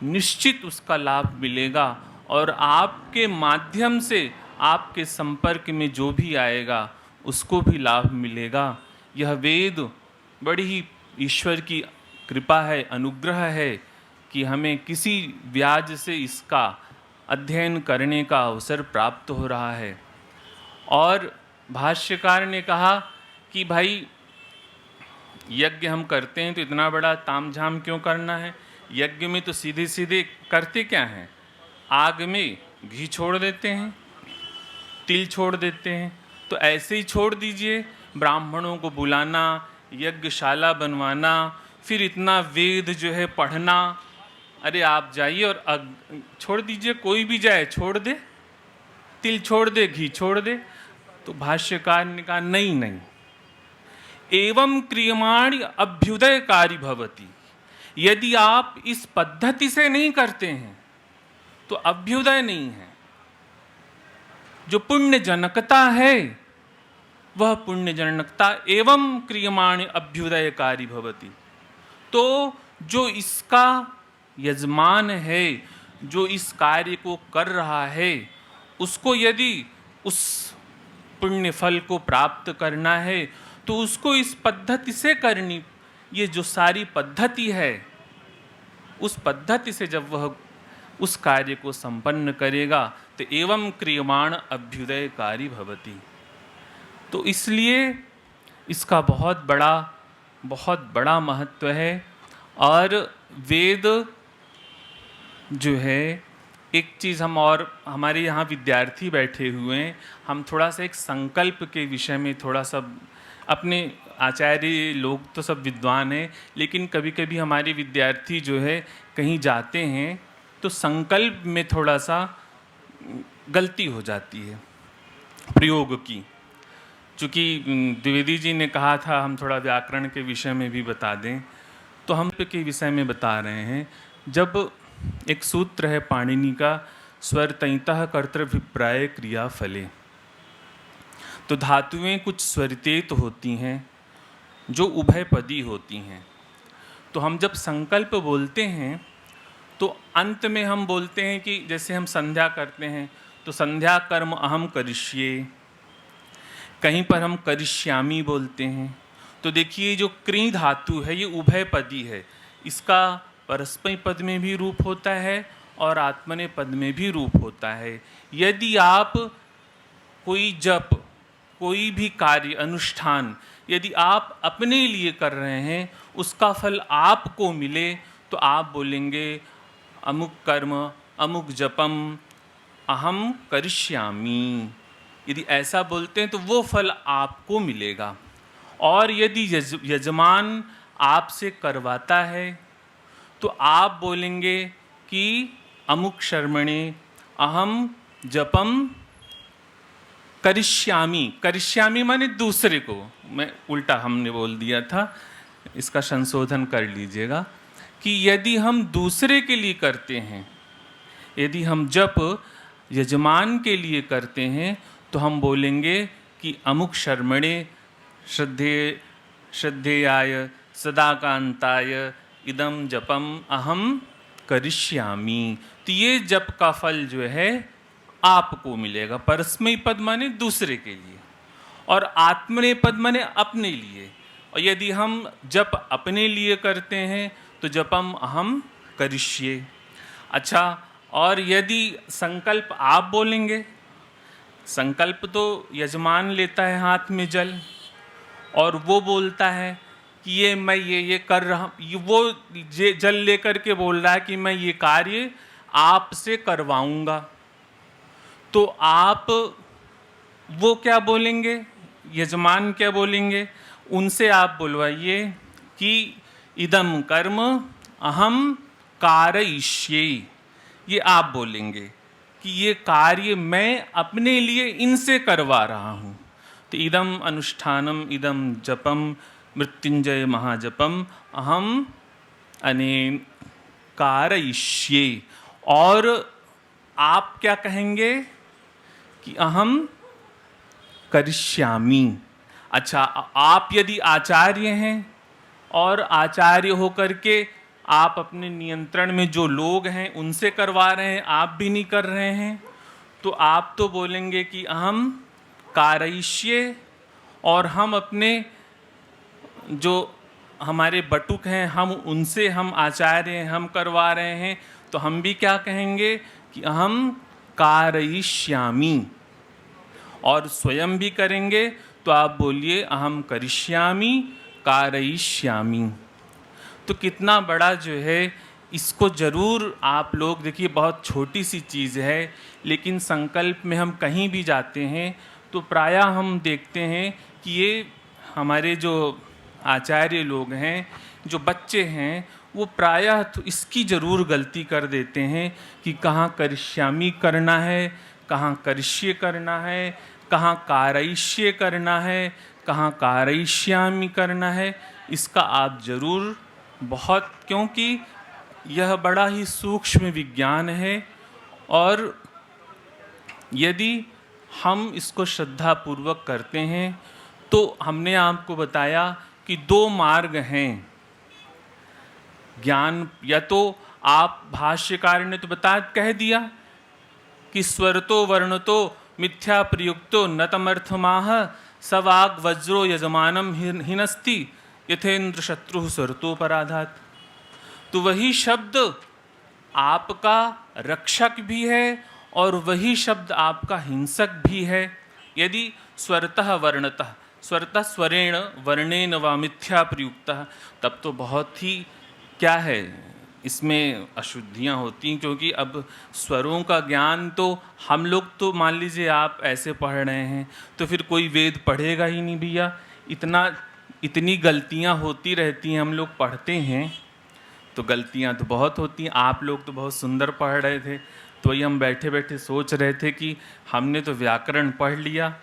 निश्चित उसका लाभ मिलेगा और आपके माध्यम से आपके संपर्क में जो भी आएगा उसको भी लाभ मिलेगा। यह वेद बड़ी ही ईश्वर की कृपा है, अनुग्रह है कि हमें किसी व्याज से इसका अध्ययन करने का अवसर प्राप्त हो रहा है। और भाष्यकार ने कहा कि भाई, यज्ञ हम करते हैं तो इतना बड़ा तामझाम क्यों करना है। यज्ञ में तो सीधे सीधे करते क्या हैं, आग में घी छोड़ देते हैं, तिल छोड़ देते हैं। तो ऐसे ही छोड़ दीजिए, ब्राह्मणों को बुलाना, यज्ञशाला बनवाना, फिर इतना वेद जो है पढ़ना। अरे आप जाइए और छोड़ दीजिए, कोई भी जाए छोड़ दे, तिल छोड़ दे, घी छोड़ दे। तो भाष्यकार ने कहा नहीं, एवं क्रियमाण अभ्युदयकारी भवति। यदि आप इस पद्धति से नहीं करते हैं तो अभ्युदय नहीं है। जो पुण्य जनकता है वह पुण्य जनकता एवं क्रियमाण अभ्युदयकारी भवति। तो जो इसका यजमान है, जो इस कार्य को कर रहा है, उसको यदि उस पुण्य फल को प्राप्त करना है तो उसको इस पद्धति से करनी। ये जो सारी पद्धति है, उस पद्धति से जब वह उस कार्य को संपन्न करेगा तो एवं क्रियमाण अभ्युदयकारी भवति। तो इसलिए इसका बहुत बड़ा महत्व है। और वेद जो है, एक चीज़ हम और हमारे यहाँ विद्यार्थी बैठे हुए हैं, हम थोड़ा सा एक संकल्प के विषय में थोड़ा सा अपने आचार्य लोग तो सब विद्वान हैं, लेकिन कभी कभी हमारे विद्यार्थी जो है कहीं जाते हैं तो संकल्प में थोड़ा सा गलती हो जाती है प्रयोग की। चूँकि द्विवेदी जी ने कहा था हम थोड़ा व्याकरण के विषय में भी बता दें, तो हम के विषय में बता रहे हैं। जब एक सूत्र है पाणिनि का, स्वरतैतः कर्तृभिप्राय क्रिया फले, तो धातुएं कुछ स्वरितेत होती हैं जो उभयपदी होती हैं। तो हम जब संकल्प बोलते हैं तो अंत में हम बोलते हैं कि जैसे हम संध्या करते हैं तो संध्या कर्म अहम करिष्ये, कहीं पर हम करिष्यामि बोलते हैं। तो देखिए जो क्री धातु है ये उभयपदी है, इसका परस्मै पद में भी रूप होता है और आत्मने पद में भी रूप होता है। यदि आप कोई जप, कोई भी कार्य अनुष्ठान यदि आप अपने लिए कर रहे हैं, उसका फल आपको मिले, तो आप बोलेंगे अमुक कर्म अमुक जपम अहम करिष्यामि। यदि ऐसा बोलते हैं तो वो फल आपको मिलेगा। और यदि यजमान आपसे करवाता है तो आप बोलेंगे कि अमुक शर्मणे अहम जपम करिष्यामि। करिष्यामि माने दूसरे को, मैं उल्टा हमने बोल दिया था, इसका संशोधन कर लीजिएगा कि यदि हम दूसरे के लिए करते हैं, यदि हम जप यजमान के लिए करते हैं तो हम बोलेंगे कि अमुक शर्मणे श्रद्धेयाय सदाकांताय इदम जपम अहम करिष्यामि। तो ये जप का फल जो है आपको मिलेगा। परस्मै पद माने दूसरे के लिए और आत्मने पद माने अपने लिए। और यदि हम जप अपने लिए करते हैं तो जपम अहम करिष्ये। अच्छा, और यदि संकल्प आप बोलेंगे, संकल्प तो यजमान लेता है हाथ में जल और वो बोलता है कि ये मैं ये कर रहा, वो जल लेकर के बोल रहा है कि मैं ये कार्य आपसे करवाऊंगा, तो आप वो क्या बोलेंगे, यजमान क्या बोलेंगे, उनसे आप बुलवाइए कि इदम कर्म अहम कारयिष्ये। ये आप बोलेंगे कि ये कार्य मैं अपने लिए इनसे करवा रहा हूँ। तो इदम अनुष्ठानम इदम जपम मृत्युंजय महाजपम अहम अनेन कारयिष्ये। और आप क्या कहेंगे कि अहम करिष्यामि। अच्छा, आप यदि आचार्य हैं और आचार्य होकर के आप अपने नियंत्रण में जो लोग हैं उनसे करवा रहे हैं, आप भी नहीं कर रहे हैं, तो आप तो बोलेंगे कि अहम कारयिष्ये। और हम अपने जो हमारे बटुक हैं, हम उनसे, हम आचार्य हैं, हम करवा रहे हैं, तो हम भी क्या कहेंगे कि अहम कारयिष्यामि। और स्वयं भी करेंगे तो आप बोलिए अहम करिष्यामि कारयिष्यामि। तो कितना बड़ा जो है, इसको ज़रूर आप लोग देखिए, बहुत छोटी सी चीज़ है, लेकिन संकल्प में हम कहीं भी जाते हैं तो प्रायः हम देखते हैं कि ये हमारे जो आचार्य लोग हैं, जो बच्चे हैं, वो प्रायः तो इसकी ज़रूर गलती कर देते हैं कि कहाँ करिष्यामि करना है, कहाँ करिष्ये करना है, कहाँ कारयिष्ये करना है, कहाँ कारयिष्यामि करना है। इसका आप ज़रूर बहुत, क्योंकि यह बड़ा ही सूक्ष्म विज्ञान है और यदि हम इसको श्रद्धापूर्वक करते हैं तो हमने आपको बताया कि दो मार्ग हैं ज्ञान। या तो आप, भाष्यकार ने तो कह दिया कि स्वरतो वर्णतो मिथ्या प्रयुक्तो न तमर्थमाह सवाग वज्रो यजमानम हिनस्ति यथेन्द्र शत्रु स्वरतोपराधात। तो वही शब्द आपका रक्षक भी है और वही शब्द आपका हिंसक भी है। यदि स्वरतः वर्णतः, स्वरतः स्वरेण वर्णेन वा मिथ्या प्रयुक्तः, तब तो बहुत ही क्या है, इसमें अशुद्धियाँ होती हैं। क्योंकि अब स्वरों का ज्ञान तो हम लोग तो मान लीजिए आप ऐसे पढ़ रहे हैं तो फिर कोई वेद पढ़ेगा ही नहीं भैया, इतनी गलतियां होती रहती हैं। हम लोग पढ़ते हैं तो गलतियां तो बहुत होती हैं। आप लोग तो बहुत सुंदर पढ़ रहे थे, तो वही हम बैठे बैठे सोच रहे थे कि हमने तो व्याकरण पढ़ लिया,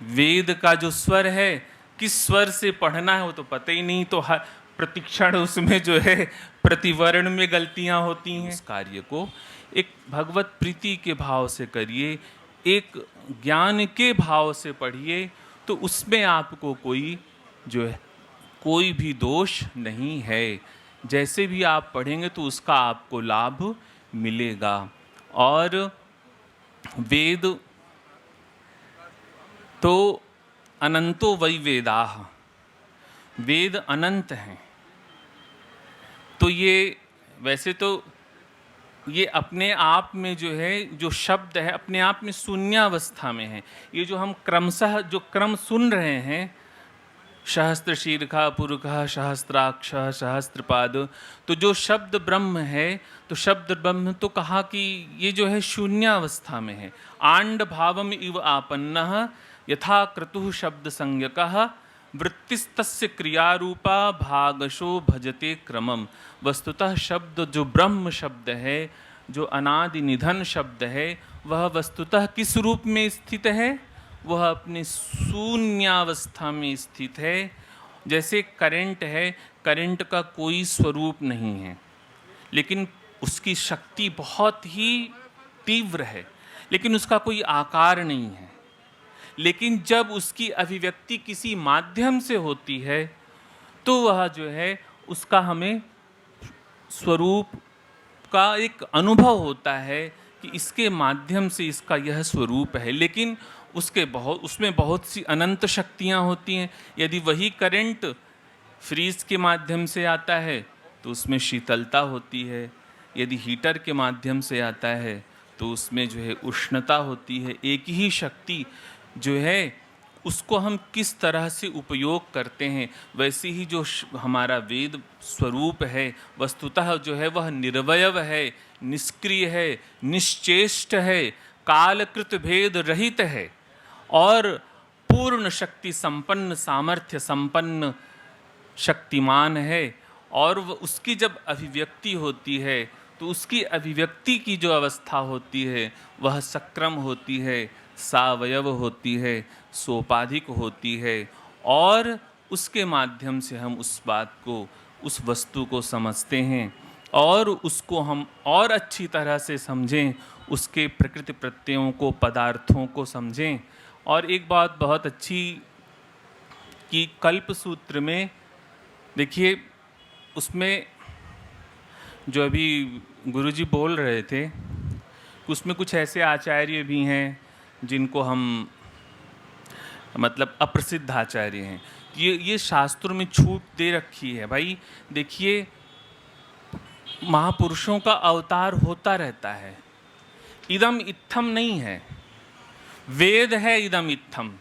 वेद का जो स्वर है किस स्वर से पढ़ना है वो तो पता ही नहीं, तो हर प्रतिक्षण उसमें जो है प्रतिवर्ण में गलतियां होती हैं। इस कार्य को एक भगवत प्रीति के भाव से करिए, एक ज्ञान के भाव से पढ़िए, तो उसमें आपको कोई जो है कोई भी दोष नहीं है। जैसे भी आप पढ़ेंगे तो उसका आपको लाभ मिलेगा। और वेद तो अनंतो वै वेदाः, वेद अनंत हैं। तो ये वैसे तो ये अपने आप में जो है, जो शब्द है अपने आप में शून्यावस्था में है। ये जो हम क्रमशः जो क्रम सुन रहे हैं, सहस्त्र शीर्षा पुरुषः सहस्त्राक्ष सहस्त्रपाद, तो जो शब्द ब्रह्म है, तो शब्द ब्रह्म तो कहा कि ये जो है शून्यावस्था में है। आंड भावम इव आपन्नः यथा क्रतुः शब्द संज्ञकः वृत्तिस्तस्य क्रियारूपा भागशो भजते क्रमम। वस्तुतः शब्द जो ब्रह्म शब्द है, जो अनादि निधन शब्द है, वह वस्तुतः किस रूप में स्थित है? वह अपने शून्यावस्था में स्थित है। जैसे करंट है, करंट का कोई स्वरूप नहीं है, लेकिन उसकी शक्ति बहुत ही तीव्र है, लेकिन उसका कोई आकार नहीं है। लेकिन जब उसकी अभिव्यक्ति किसी माध्यम से होती है तो वह जो है उसका हमें स्वरूप का एक अनुभव होता है कि इसके माध्यम से इसका यह स्वरूप है। लेकिन उसमें बहुत सी अनंत शक्तियाँ होती हैं। यदि वही करंट फ्रीज के माध्यम से आता है तो उसमें शीतलता होती है, यदि हीटर के माध्यम से आता है तो उसमें जो है उष्णता होती है। एक ही शक्ति जो है उसको हम किस तरह से उपयोग करते हैं, वैसे ही जो हमारा वेद स्वरूप है वस्तुतः जो है वह निर्वयव है, निष्क्रिय है, निश्चेष्ट है, कालकृत भेद रहित है और पूर्ण शक्ति संपन्न, सामर्थ्य संपन्न शक्तिमान है। और उसकी जब अभिव्यक्ति होती है तो उसकी अभिव्यक्ति की जो अवस्था होती है वह सक्रम होती है, सावयव होती है, सोपाधिक होती है, और उसके माध्यम से हम उस बात को, उस वस्तु को समझते हैं और उसको हम और अच्छी तरह से समझें, उसके प्रकृति प्रत्ययों को, पदार्थों को समझें। और एक बात बहुत अच्छी कि कल्प सूत्र में देखिए, उसमें जो अभी गुरुजी बोल रहे थे, उसमें कुछ ऐसे आचार्य भी हैं जिनको हम मतलब अप्रसिद्ध आचार्य हैं। ये शास्त्रों में छूट दे रखी है। भाई देखिए, महापुरुषों का अवतार होता रहता है, इदम इत्थम नहीं है। वेद है इदम इत्थम,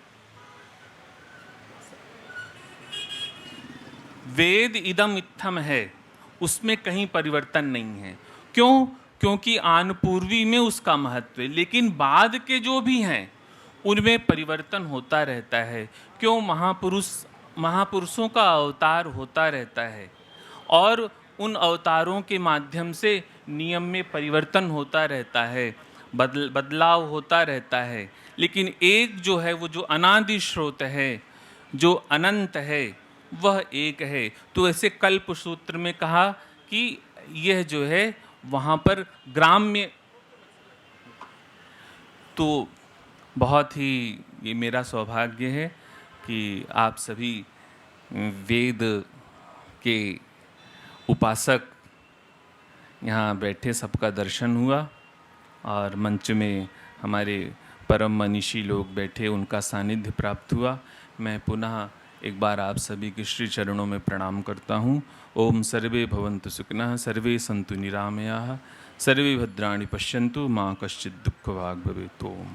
वेद इदम इत्थम है, उसमें कहीं परिवर्तन नहीं है। क्यों? क्योंकि आनपूर्वी में उसका महत्व है, लेकिन बाद के जो भी हैं उनमें परिवर्तन होता रहता है। क्यों? महापुरुषों का अवतार होता रहता है और उन अवतारों के माध्यम से नियम में परिवर्तन होता रहता है, बदलाव होता रहता है। लेकिन एक जो है, वो जो अनादि स्रोत है, जो अनंत है, वह एक है। तो ऐसे कल्प सूत्र में कहा कि यह जो है वहाँ पर ग्राम्य, तो बहुत ही ये मेरा सौभाग्य है कि आप सभी वेद के उपासक यहाँ बैठे, सबका दर्शन हुआ और मंच में हमारे परम मनीषी लोग बैठे, उनका सानिध्य प्राप्त हुआ। मैं पुनः एक बार आप सभी के श्री चरणों में प्रणाम करता हूँ। ओम सर्वे भवन्तु सुखिनः, सर्वे सन्तु निरामयाः, सर्वे भद्राणि पश्यन्तु, मां कश्चित् दुःखभाग् भवेत्। ओम।